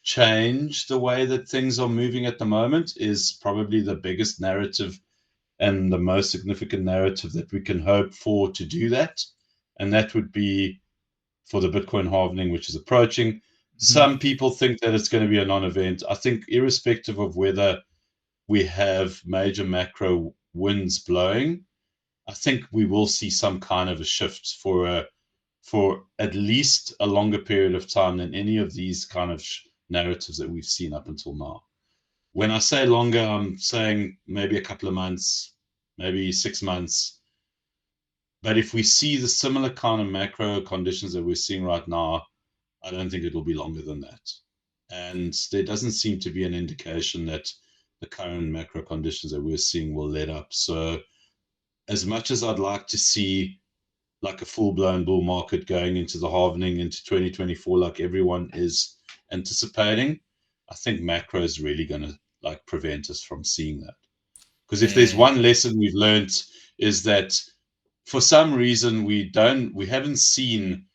Speaker 2: change the way that things are moving at the moment is probably the biggest narrative and the most significant narrative that we can hope for to do that. And that would be for the Bitcoin halving, which is approaching.
Speaker 1: Mhm.
Speaker 2: Some people think that it's going to be a non event. I think, irrespective of whether we have major macro winds blowing, I think we will see some kind of a shift for at least a longer period of time than any of these kind of narratives that we've seen up until now. When I say longer, I'm saying maybe a couple of months, maybe 6 months. But if we see the similar kind of macro conditions that we're seeing right now, I don't think it'll be longer than that. And there doesn't seem to be an indication that the current macro conditions that we're seeing will let up. So, as much as I'd like to see like a full blown bull market going into the halvening into 2024, like everyone is anticipating, I think macro is really going to like prevent us from seeing that. Because if there's
Speaker 1: Yeah.
Speaker 2: one lesson we've learned, is that for some reason we haven't seen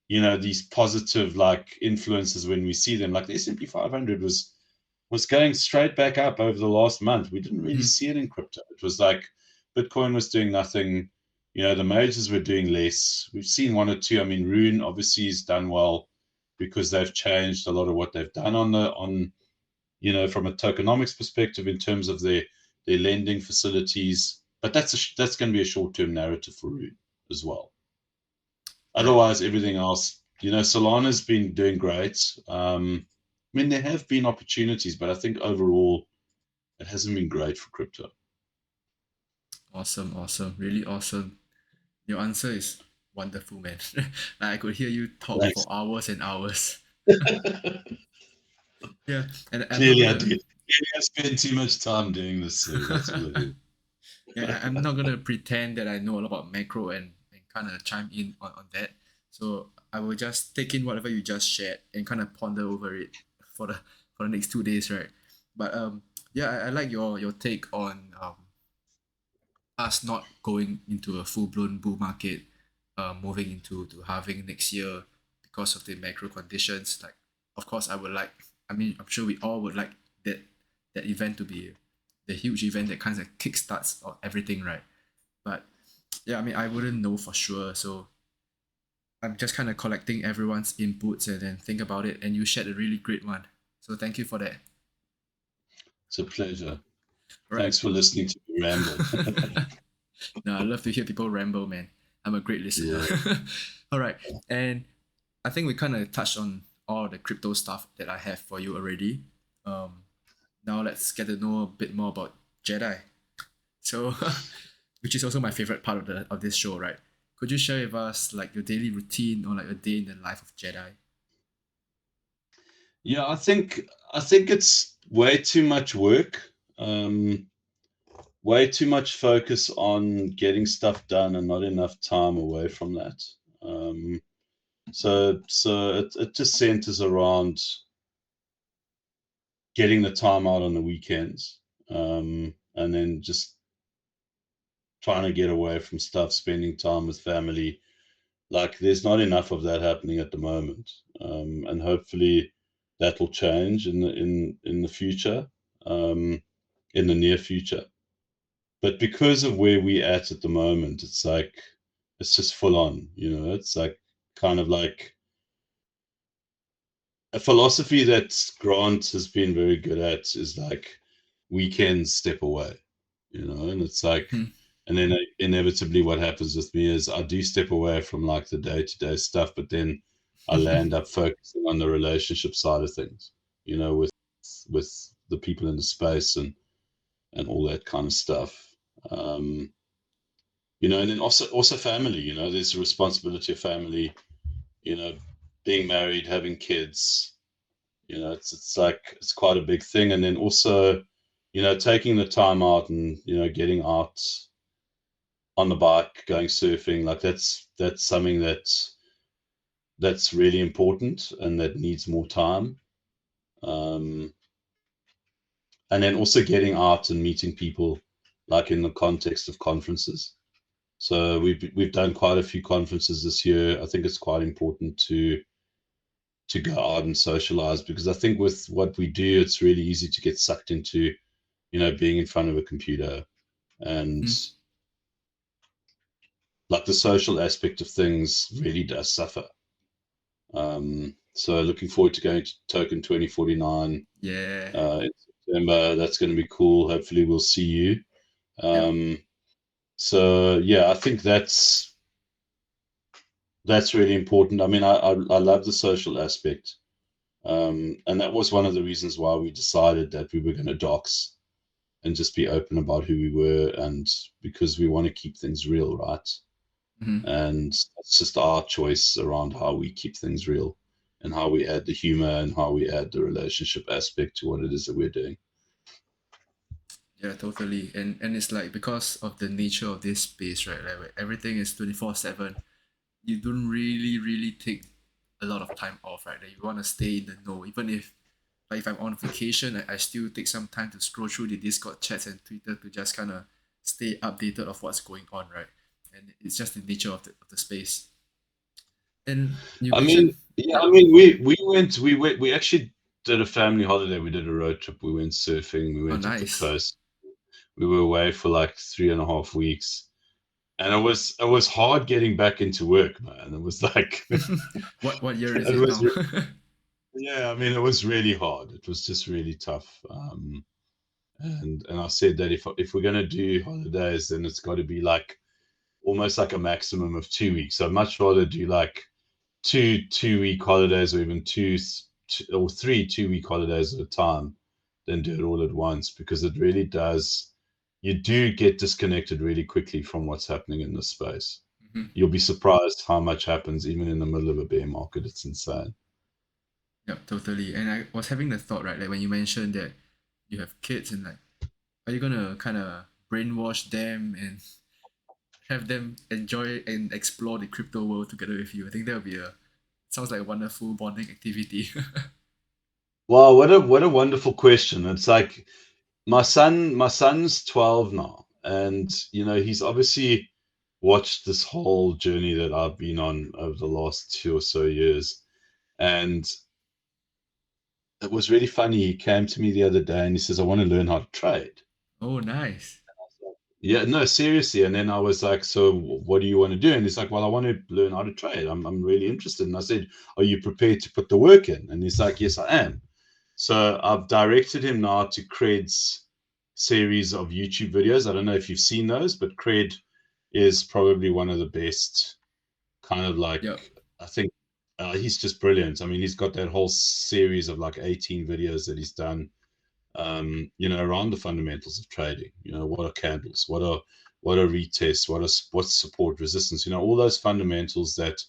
Speaker 2: these positive like influences when we see them. Like the S&P 500 was going straight back up over the last month. We didn't really
Speaker 1: Mhm.
Speaker 2: see it in crypto. It was like Bitcoin was doing nothing. The majors were doing less. We've seen one or two. I mean, Rune obviously has done well because they've changed a lot of what they've done on from a tokenomics perspective in terms of their lending facilities. But that's going to be a short term narrative for Rune as well.
Speaker 1: Right.
Speaker 2: Otherwise, everything else, Solana's been doing great. I mean, there have been opportunities, but I think overall it hasn't been great for crypto.
Speaker 1: Awesome. Awesome. Really awesome. Your answer is wonderful, man. Like I could hear you talk for
Speaker 2: Thanks.
Speaker 1: hours and hours. Yeah, and I'm not
Speaker 2: Clearly, I
Speaker 1: gonna.
Speaker 2: did. Clearly, I spent too much time doing this, so that's all it is.
Speaker 1: Yeah, I'm not gonna pretend that I know a lot about macro and kind of chime in on that. So I will just take in whatever you just shared and kind of ponder over it for the next 2 days, right? But yeah, I like your take on us not going into a full blown bull market, moving into to halving next year because of the macro conditions. Like, of course, I would like. I mean, I'm sure we all would like that event to be the huge event that kind of kickstarts everything, right? But yeah, I mean, I wouldn't know for sure. So I'm just kind of collecting everyone's inputs and then think about it. And you shared a really great one. So thank you for that.
Speaker 2: It's a pleasure.
Speaker 1: All right,
Speaker 2: Thanks for
Speaker 1: cool.
Speaker 2: listening to me ramble.
Speaker 1: No, I love to hear people ramble, man. I'm a great listener.
Speaker 2: Yeah.
Speaker 1: All right, and I think we kind of touched on all the crypto stuff that I have for you already. Um, Now let's get to know a bit more about Jedi. So, which is also my favorite part of this show, right? Could you share with us like your daily routine or like a day in the life of Jedi?
Speaker 2: Yeah, I think it's way too much work. Um, Way too much focus on getting stuff done and not enough time away from that. Um, so it just centers around getting the time out on the weekends, and then just trying to get away from stuff, spending time with family. Like there's not enough of that happening at the moment, and hopefully that will change in the future, um, in the near future. But because of where we're at the moment, it's like it's just full on. It's like kind of like a philosophy that Grant has been very good at is like weekends step away, and it's like,
Speaker 1: Mhm.
Speaker 2: and then inevitably what happens with me is I do step away from like the day-to-day stuff, but then I land up focusing on the relationship side of things, with the people in the space and all that kind of stuff. Um, and then also family, there's the responsibility of family, you know, being married, having kids, it's like it's quite a big thing. And then also, taking the time out and, getting out on the bike, going surfing, like that's something that's really important and that needs more time. Um, and then also getting out and meeting people, like in the context of conferences. So we've done quite a few conferences this year. I think it's quite important to go out and socialize because I think with what we do, it's really easy to get sucked into, being in front of a computer and
Speaker 1: Mhm.
Speaker 2: like the social aspect of things really does suffer. So looking forward to going to Token 2049
Speaker 1: Yeah.
Speaker 2: in September. That's going to be cool. Hopefully we'll see you.
Speaker 1: Yep.
Speaker 2: Um, so yeah, I think that's really important. I mean, I love the social aspect. And that was one of the reasons why we decided that we were going to dox and just be open about who we were, and because we want to keep things real, right?
Speaker 1: Mhm.
Speaker 2: And that's just our choice around how we keep things real and how we add the humor and how we add the relationship aspect to what it is that we're doing.
Speaker 1: Yeah, totally. And it's like because of the nature of this space, right? Like where everything is 24/7. You don't really take a lot of time off, right? Like you want to stay in the know. Even if like if I'm on vacation, I still take some time to scroll through the Discord chats and Twitter to just kind of stay updated of what's going on, right? And it's just the nature of the space. And you
Speaker 2: I
Speaker 1: mentioned,
Speaker 2: mean, yeah,
Speaker 1: yeah,
Speaker 2: I mean, we actually did a family holiday. We did a road trip. We went surfing. We
Speaker 1: oh
Speaker 2: went up the
Speaker 1: nice.
Speaker 2: coast. We were away for like 3.5 weeks, and it was hard getting back into work, man. It was like
Speaker 1: What year is
Speaker 2: it
Speaker 1: it
Speaker 2: was
Speaker 1: now?
Speaker 2: yeah. I mean, it was really hard. It was just really tough. And I said that if we're gonna do holidays, then it's got to be like almost like a maximum of 2 weeks. I'd much rather do like two-week holidays or even or three 2-week holidays at a time than do it all at once, because it really does. You do get disconnected really quickly from what's happening in this space.
Speaker 1: Mhm.
Speaker 2: You'll be surprised how much happens even in the middle of a bear market. It's insane.
Speaker 1: Yep, totally. And I was having the thought, right, like when you mentioned that you have kids and like, are you gonna kind of brainwash them and have them enjoy and explore the crypto world together with you. I think that would be a sounds like a wonderful bonding activity.
Speaker 2: Wow, what a wonderful question. It's like my son's 12 now, and he's obviously watched this whole journey that I've been on over the last 2 or so years. And it was really funny. He came to me the other day and he says, I want to learn how to trade.
Speaker 1: Oh, nice.
Speaker 2: Yeah, no, seriously. And then I was like, so what do you want to do? And he's like, well, I want to learn how to trade. I'm really interested. And I said, are you prepared to put the work in? And he's like, yes, I am. So I've directed him now to Cred's series of YouTube videos. I don't know if you've seen those, but Cred is probably one of the best kind of like,
Speaker 1: Yep.
Speaker 2: I think he's just brilliant. I mean, he's got that whole series of like 18 videos that he's done, around the fundamentals of trading. What are candles? What are retests? What's support resistance? All those fundamentals that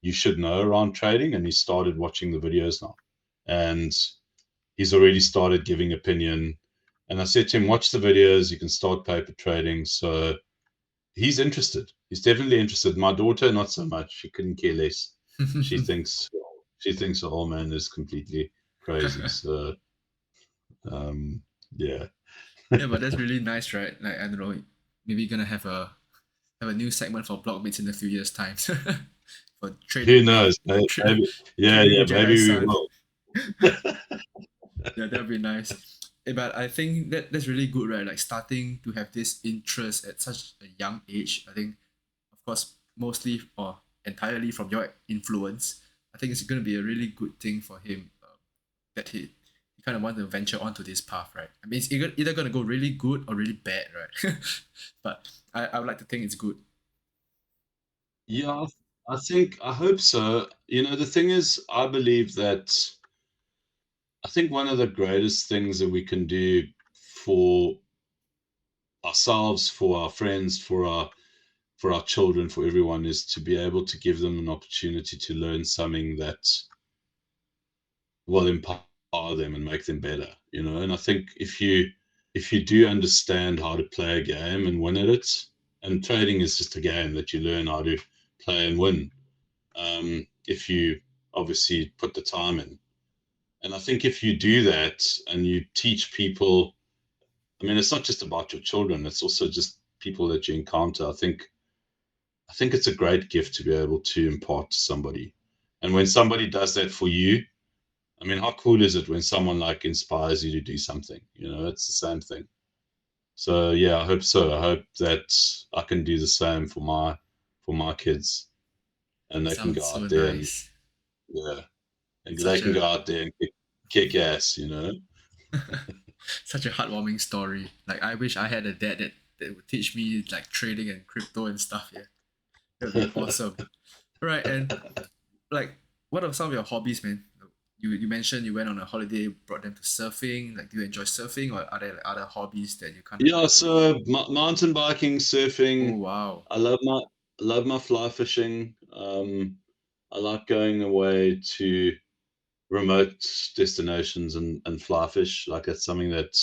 Speaker 2: you should know around trading. And he started watching the videos now, and he's already started giving opinion. And I said to him, watch the videos. You can start paper trading. So he's interested. He's definitely interested. My daughter, not so much. She couldn't care less. She thinks she thinks the whole man is completely crazy. So yeah.
Speaker 1: Yeah, but that's really nice, right? Like I don't know, maybe you're gonna have a new segment for Blogmates in a few years' time for
Speaker 2: Who
Speaker 1: trading
Speaker 2: knows? Maybe, yeah,
Speaker 1: trading
Speaker 2: yeah,
Speaker 1: with
Speaker 2: maybe
Speaker 1: Jedi's
Speaker 2: we
Speaker 1: son.
Speaker 2: will.
Speaker 1: Yeah, that'd be nice. But I think that's really good, right? Like starting to have this interest at such a young age. I think, of course, mostly or entirely from your influence. I think it's going to be a really good thing for him that he kind of want to venture onto this path, right? I mean, it's either going to go really good or really bad, right? But I would like to think it's good.
Speaker 2: Yeah, I hope so. The thing is, I believe that I think one of the greatest things that we can do for ourselves, for our friends, for our children, for everyone, is to be able to give them an opportunity to learn something that will empower them and make them better. And I think if you do understand how to play a game and win at it, and trading is just a game that you learn how to play and win. If you obviously put the time in. And I think if you do that and you teach people, I mean, it's not just about your children, it's also just people that you encounter. I think it's a great gift to be able to impart to somebody. And when somebody does that for you, I mean, how cool is it when someone like inspires you to do something? It's the same thing. So yeah, I hope so. I hope that I can do the same for my kids, and they can
Speaker 1: Sounds
Speaker 2: go
Speaker 1: so
Speaker 2: out there and
Speaker 1: nice.
Speaker 2: yeah, and they
Speaker 1: Such
Speaker 2: can go
Speaker 1: a
Speaker 2: out there and kick ass.
Speaker 1: such a heartwarming story. Like I wish I had a dad that would teach me like trading and crypto and stuff. Yeah, that would be awesome. Right, and like, what are some of your hobbies, man? You mentioned you went on a holiday, brought them to surfing. Like, do you enjoy surfing, or are there like other hobbies that you kind of
Speaker 2: Yeah,
Speaker 1: enjoy?
Speaker 2: so mountain biking,
Speaker 1: Oh
Speaker 2: surfing.
Speaker 1: wow,
Speaker 2: I love my fly fishing. I like going away to remote destinations and fly fish. Like that's something that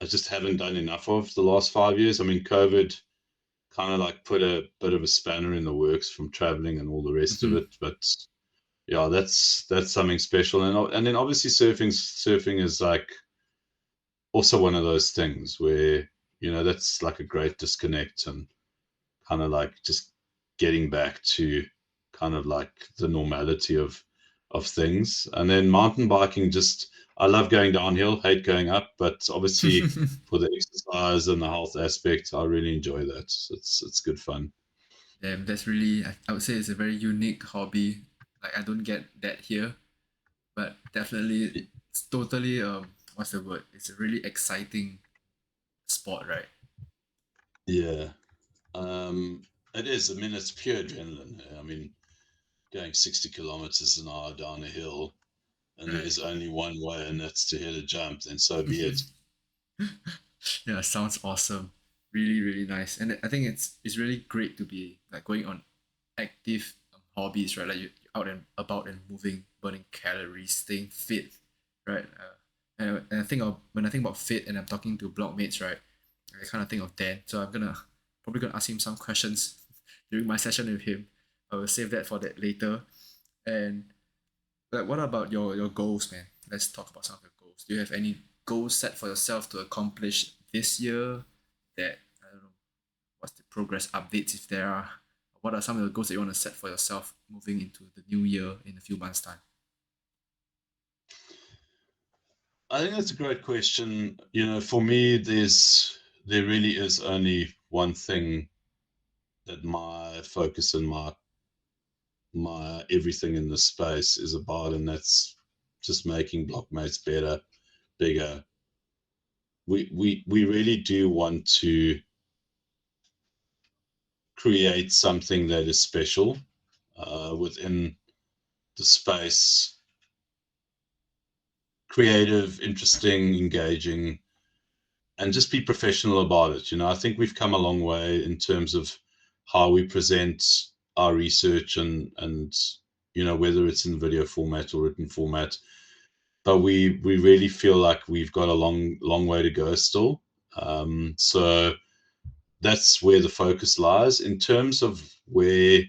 Speaker 2: I just haven't done enough of the last 5 years. I mean, COVID kind of like put a bit of a spanner in the works from traveling and all the rest of
Speaker 1: hmm,
Speaker 2: it. But yeah, that's something special. And then obviously surfing is like also one of those things where that's like a great disconnect and kind of like just getting back to kind of like the normality of things. And then mountain biking, just I love going downhill, hate going up, but obviously for the exercise and the health aspect, I really enjoy that. It's good fun.
Speaker 1: damn, that's really I would say it's a very unique hobby. Like I don't get that here, but definitely it's totally what's the word? It's a really exciting sport, right?
Speaker 2: Yeah. Um, it is. I mean, it's pure adrenaline. I mean, going 60 kilometers an hour down a hill, and
Speaker 1: Right.
Speaker 2: there's only one way, and that's to hit a jump, then so be it.
Speaker 1: Yeah, sounds awesome. Really, really nice. And I think it's really great to be like going on active hobbies, right? Like you're out and about and moving, burning calories, staying fit, right? And I think of when I think about fit and I'm talking to blogmates, right? I kind of think of Dan. So I'm gonna probably gonna ask him some questions during my session with him. I will save that for that later. And like, what about your goals, man? Let's talk about some of your goals. Do you have any goals set for yourself to accomplish this year? That I don't know. What's the progress updates if there are? What are some of the goals that you want to set for yourself moving into the new year in a few months' time?
Speaker 2: I think that's a great question. For me, there really is only one thing that my focus and my everything in the space is about, and that's just making Blockmates better, bigger. We really do want to create something that is special within the space, creative, interesting, engaging, and just be professional about it. I think we've come a long way in terms of how we present our research and whether it's in video format or written format. But we really feel like we've got a long way to go still. So that's where the focus lies. In terms of where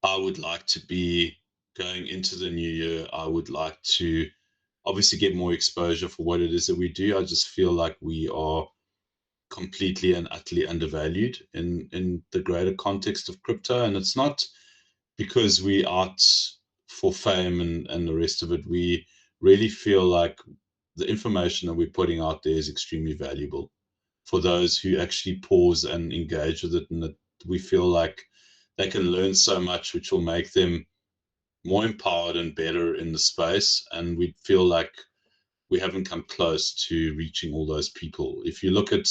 Speaker 2: I would like to be going into the new year, I would like to obviously get more exposure for what it is that we do. I just feel like we are completely and utterly undervalued in the greater context of crypto. And it's not because we out for fame and the rest of it. We really feel like the information that we're putting out there is extremely valuable for those who actually pause and engage with it. And that we feel like they can learn so much, which will make them more empowered and better in the space. And we feel like we haven't come close to reaching all those people. If you look at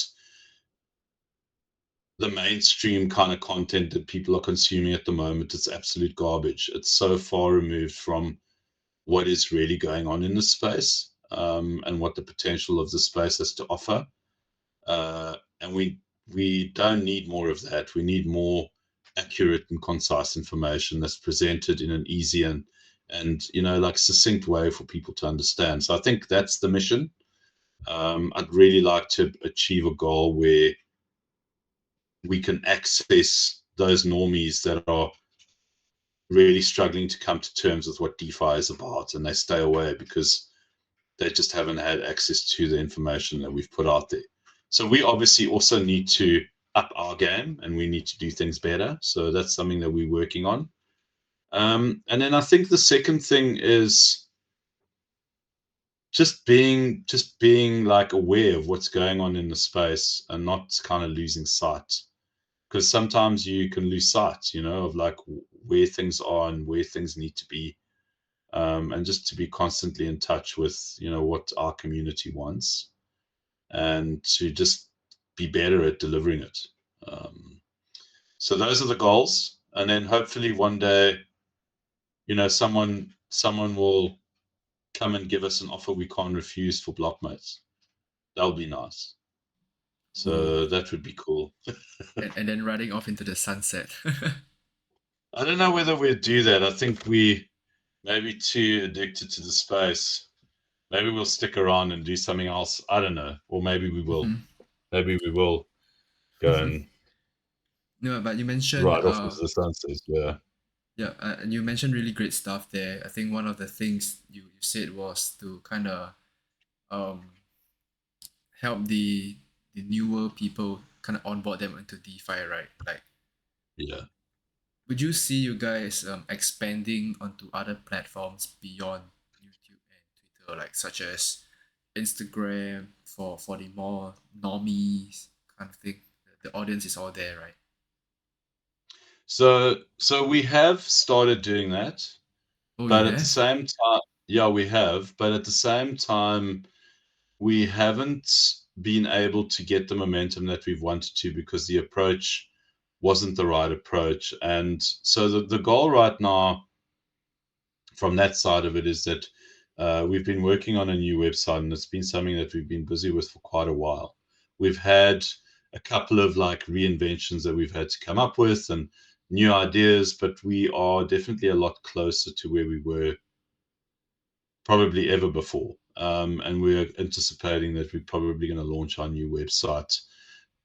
Speaker 2: the mainstream kind of content that people are consuming at the moment, it's absolute garbage. It's so far removed from what is really going on in the space, and what the potential of the space has to offer. And we don't need more of that. We need more accurate and concise information that's presented in an easy and like succinct way for people to understand. So I think that's the mission. I'd really like to achieve a goal where we can access those normies that are really struggling to come to terms with what DeFi is about, and they stay away because they just haven't had access to the information that we've put out there. So we obviously also need to up our game, and we need to do things better. So that's something that we're working on. And then I think the second thing is just being like aware of what's going on in the space and not kind of losing sight, because sometimes you can lose sight, of like where things are and where things need to be, and just to be constantly in touch with what our community wants, and to just be better at delivering it. Um, so those are the goals, and then hopefully one day, someone will come and give us an offer we can't refuse for Blockmates. That'll be nice.
Speaker 1: Ooh.
Speaker 2: So that would be cool.
Speaker 1: And then riding off into the sunset.
Speaker 2: I don't know whether we'd do that. I think we maybe too addicted to the space. Maybe we'll stick around and do something else. I don't know. Or maybe we will.
Speaker 1: Mhm.
Speaker 2: Maybe we will go and
Speaker 1: No, but you mentioned
Speaker 2: ride off into the sunset. Yeah.
Speaker 1: yeah, and you mentioned really great stuff there. I think one of the things you said was to kind of um help the newer people kind of onboard them into DeFi, right? Like,
Speaker 2: Yeah.
Speaker 1: would you see you guys expanding onto other platforms beyond YouTube and Twitter, like such as Instagram for the more normies kind of thing? The audience is all there, right?
Speaker 2: So we have started doing that,
Speaker 1: Oh, you
Speaker 2: but at the
Speaker 1: have?
Speaker 2: same time, yeah, we have, but at the same time, we haven't been able to get the momentum that we've wanted to because the approach wasn't the right approach. And so the goal right now from that side of it is that we've been working on a new website, and it's been something that we've been busy with for quite a while. We've had a couple of like reinventions that we've had to come up with and new ideas, but we are definitely a lot closer to where we were probably ever before. And we're anticipating that we're probably going to launch our new website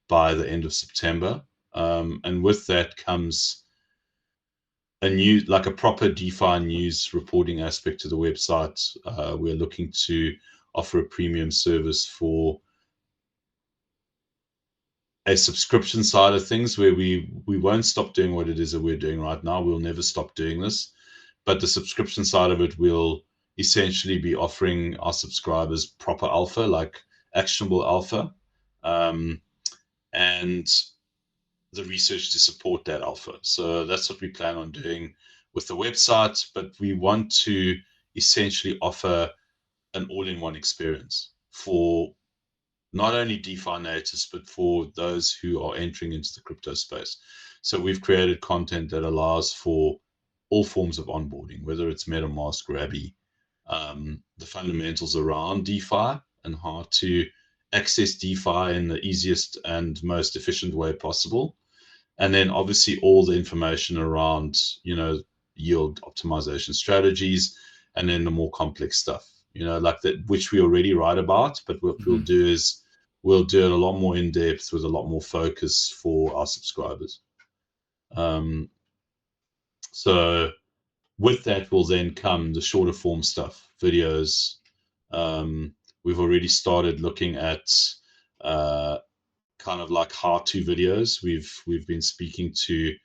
Speaker 2: by the end of September. And with that comes a proper DeFi news reporting aspect to the website. We're looking to offer a premium service for a subscription side of things where we won't stop doing what it is that we're doing right now. We'll never stop doing this, but the subscription side of it will essentially be offering our subscribers proper alpha, like actionable alpha, um, and the research to support that alpha. So that's what we plan on doing with the website, but we want to essentially offer an all-in-one experience for not only DeFi natives, but for those who are entering into the crypto space. So we've created content that allows for all forms of onboarding, whether it's MetaMask, Rabby, the fundamentals around DeFi and how to access DeFi in the easiest and most efficient way possible. And then obviously all the information around, yield optimization strategies, and then the more complex stuff, like that, which we already write about. But what we'll
Speaker 1: Mm-hmm.
Speaker 2: do is we'll do it a lot more in depth with a lot more focus for our subscribers. Um, so with that will then come the shorter form stuff, videos. We've already started looking at uh, kind of like how-to videos. We've been speaking to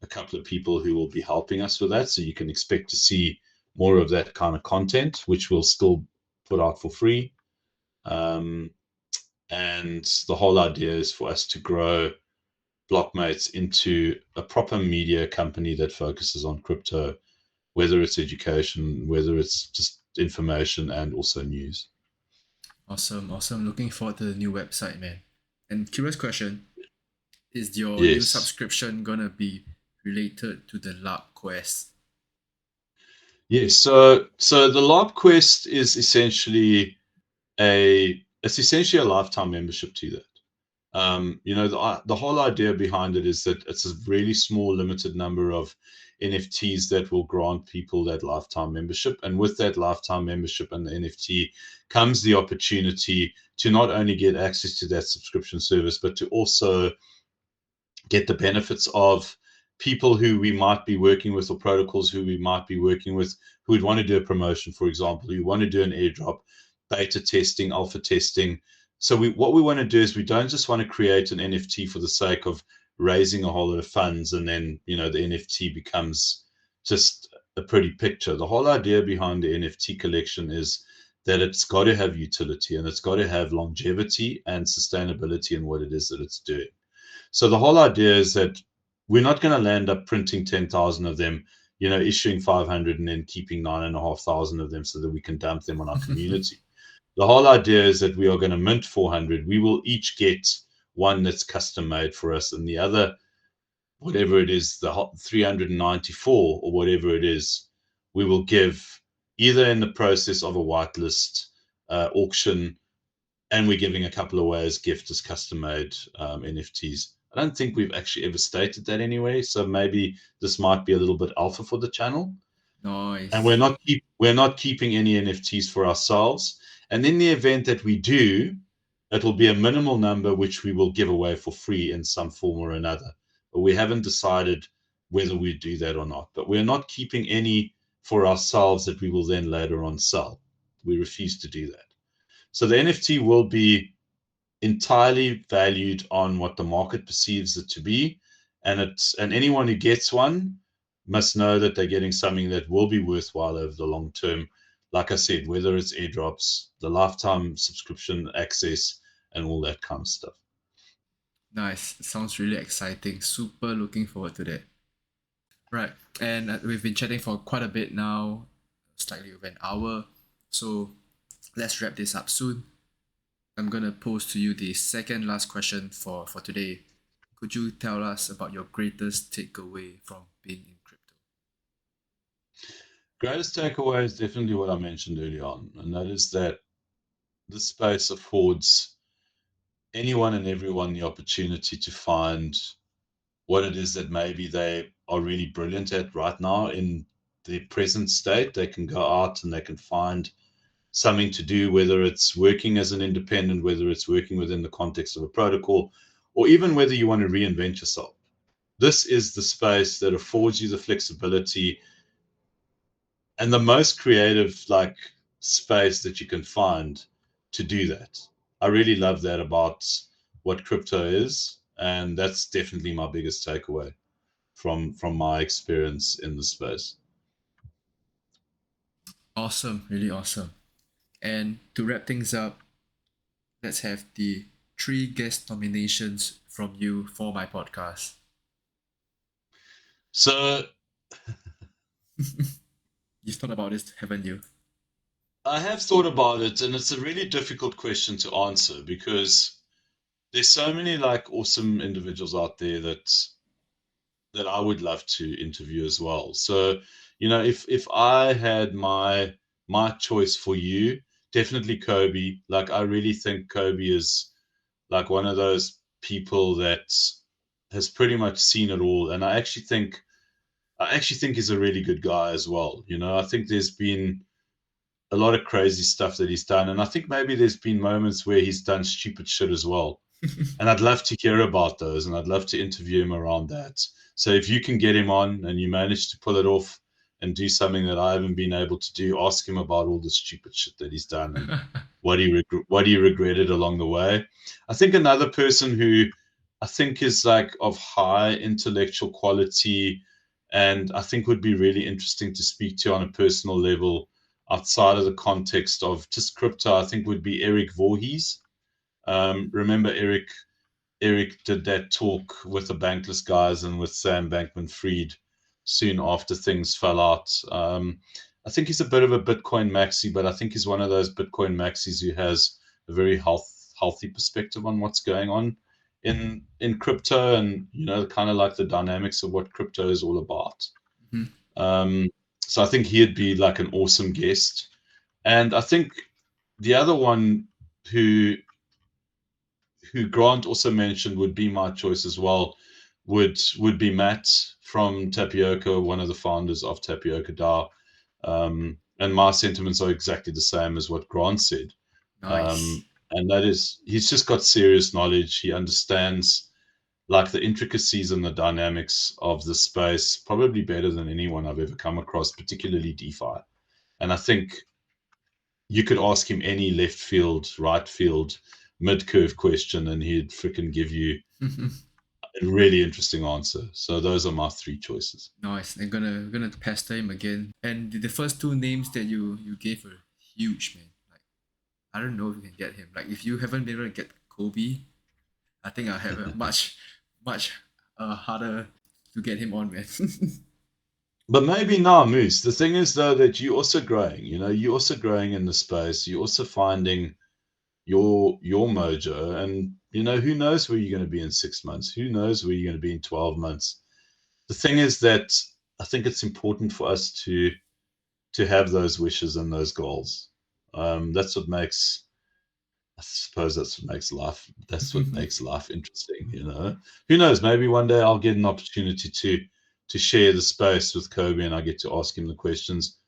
Speaker 2: a couple of people who will be helping us with that, so you can expect to see more of that kind of content, which we'll still put out for free. Um, and the whole idea is for us to grow Blockmates into a proper media company that focuses on crypto, whether it's education, whether it's just information, and also news.
Speaker 1: Awesome, awesome. Looking forward to the new website, man. And curious question: is your new
Speaker 2: Yes.
Speaker 1: subscription gonna be related to the LARP quest?
Speaker 2: Yes. So the LARP Quest is essentially a lifetime membership to that. The whole idea behind it is that it's a really small, limited number of NFTs that will grant people that lifetime membership. And with that lifetime membership and the NFT comes the opportunity to not only get access to that subscription service, but to also get the benefits of people who we might be working with, or protocols who we might be working with, who would want to do a promotion, for example, who want to do an airdrop, beta testing, alpha testing. So what we want to do is we don't just want to create an NFT for the sake of raising a whole lot of funds and then the NFT becomes just a pretty picture. The whole idea behind the NFT collection is that it's got to have utility, and it's got to have longevity and sustainability in what it is that it's doing. So the whole idea is that we're not going to land up printing 10,000 of them, issuing 500 and then keeping 9,500 of them so that we can dump them on our community. The whole idea is that we are going to mint 400. We will each get one that's custom made for us, and the other, whatever it is, the 394 or whatever it is, we will give either in the process of a whitelist auction, and we're giving a couple away as gift as custom made NFTs. I don't think we've actually ever stated that anyway, so maybe this might be a little bit alpha for the channel. And we're
Speaker 1: Nice.
Speaker 2: not keeping any NFTs for ourselves. And in the event that we do, it'll be a minimal number which we will give away for free in some form or another. But we haven't decided whether we do that or not. But we're not keeping any for ourselves that we will then later on sell. We refuse to do that. So the NFT will be entirely valued on what the market perceives it to be, and anyone who gets one must know that they're getting something that will be worthwhile over the long term. Like I said, whether it's airdrops, the lifetime subscription access, and all that kind of stuff.
Speaker 1: Nice. Sounds really exciting. Super looking forward to that. Right. And we've been chatting for quite a bit now, slightly over an hour. So let's wrap this up soon. I'm gonna pose to you the second last question for today. Could you tell us about your greatest takeaway from being in crypto?
Speaker 2: Greatest takeaway is definitely what I mentioned early on, and that is that this space affords anyone and everyone the opportunity to find what it is that maybe they are really brilliant at right now in the present state. They can go out and they can find something to do, whether it's working as an independent, whether it's working within the context of a protocol, or even whether you want to reinvent yourself. This is the space that affords you the flexibility and the most creative like space that you can find to do that. I really love that about what crypto is, and that's definitely my biggest takeaway from my experience in the space.
Speaker 1: Awesome, really awesome. And to wrap things up, let's have the three guest nominations from you for my podcast.
Speaker 2: So
Speaker 1: You've thought about this, haven't you?
Speaker 2: I have thought about it, and it's a really difficult question to answer because there's so many like awesome individuals out there that I would love to interview as well. So, if I had my choice for you, definitely Kobe. Like I really think Kobe is like one of those people that has pretty much seen it all, and I actually think he's a really good guy as well. I think there's been a lot of crazy stuff that he's done, and I think maybe there's been moments where he's done stupid shit as well. And I'd love to hear about those, and I'd love to interview him around that. So if you can get him on and you manage to pull it off and do something that I haven't been able to do, ask him about all the stupid shit that he's done and what he regretted along the way. I think another person who I think is like of high intellectual quality and I think would be really interesting to speak to on a personal level outside of the context of just crypto, I think would be Eric Voorhees. Remember Eric did that talk with the Bankless guys and with Sam Bankman-Fried soon after things fell out. I think he's a bit of a Bitcoin maxi, but I think he's one of those Bitcoin maxis who has a very healthy perspective on what's going on in crypto, and kind of like the dynamics of what crypto is all about.
Speaker 1: Mhm.
Speaker 2: Um, so I think he'd be like an awesome guest, and I think the other one who Grant also mentioned would be my choice as well, would be Matt from Tapioca, one of the founders of Tapioca DAO. And my sentiments are exactly the same as what Grant said.
Speaker 1: Nice.
Speaker 2: And that is, he's just got serious knowledge. He understands like the intricacies and the dynamics of the space probably better than anyone I've ever come across, particularly DeFi. And I think you could ask him any left field, right field, mid curve question, and he'd freaking give you a really interesting answer. So those are my three choices.
Speaker 1: Nice. I'm gonna pester him again. And the first two names that you gave were huge, man. Like I don't know if you can get him. Like if you haven't been able to get Kobe, I think I have a much harder to get him on, man.
Speaker 2: But maybe now, Moose. The thing is, though, that you're also growing. You're also growing in the space. You're also finding your mojo, and who knows where you're going to be in 6 months? Who knows where you're going to be in 12 months? The thing is that I think it's important for us to have those wishes and those goals. That's what makes I suppose that's what makes life interesting, Who knows, maybe one day I'll get an opportunity to share the space with Kobe and I get to ask him the questions.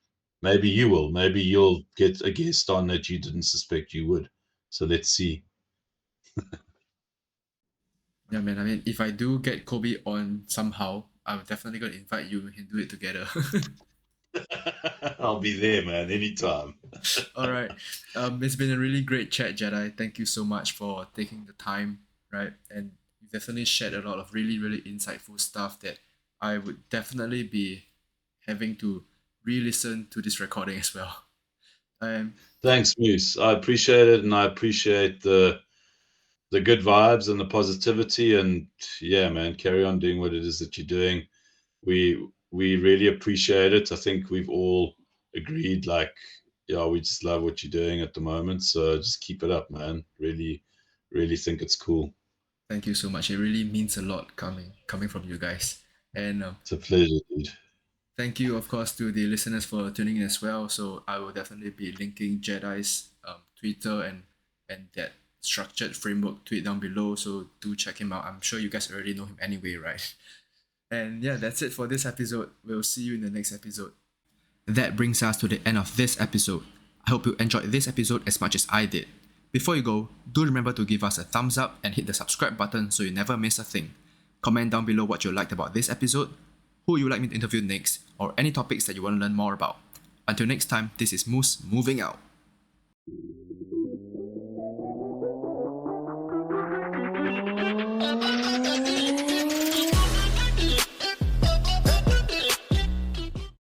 Speaker 2: Maybe you will. Maybe you'll get a guest on that you didn't suspect you would. So let's see.
Speaker 1: Yeah, man. I mean, if I do get Kobe on somehow, I'm definitely gonna invite you. We can do it together.
Speaker 2: I'll be there, man, anytime.
Speaker 1: All right. It's been a really great chat, Jedi. Thank you so much for taking the time, right? And you definitely shared a lot of really, really insightful stuff that I would definitely be having to re-listen to this recording as well. Um,
Speaker 2: Thanks, Moose. I appreciate it, and I appreciate the good vibes and the positivity. And yeah, man, carry on doing what it is that you're doing. We really appreciate it. I think we've all agreed, like, yeah, we just love what you're doing at the moment. So just keep it up, man. Really, really think it's cool.
Speaker 1: Thank you so much. It really means a lot coming from you guys. And
Speaker 2: It's a pleasure, dude.
Speaker 1: thank you, of course, to the listeners for tuning in as well. So I will definitely be linking Jedi's Twitter and that structured framework tweet down below. So do check him out. I'm sure you guys already know him anyway, right? And yeah, that's it for this episode. We'll see you in the next episode. That brings us to the end of this episode. I hope you enjoyed this episode as much as I did. Before you go, do remember to give us a thumbs up and hit the subscribe button so you never miss a thing. Comment down below what you liked about this episode, who you would like me to interview next, or any topics that you want to learn more about. Until next time, this is Moose moving out.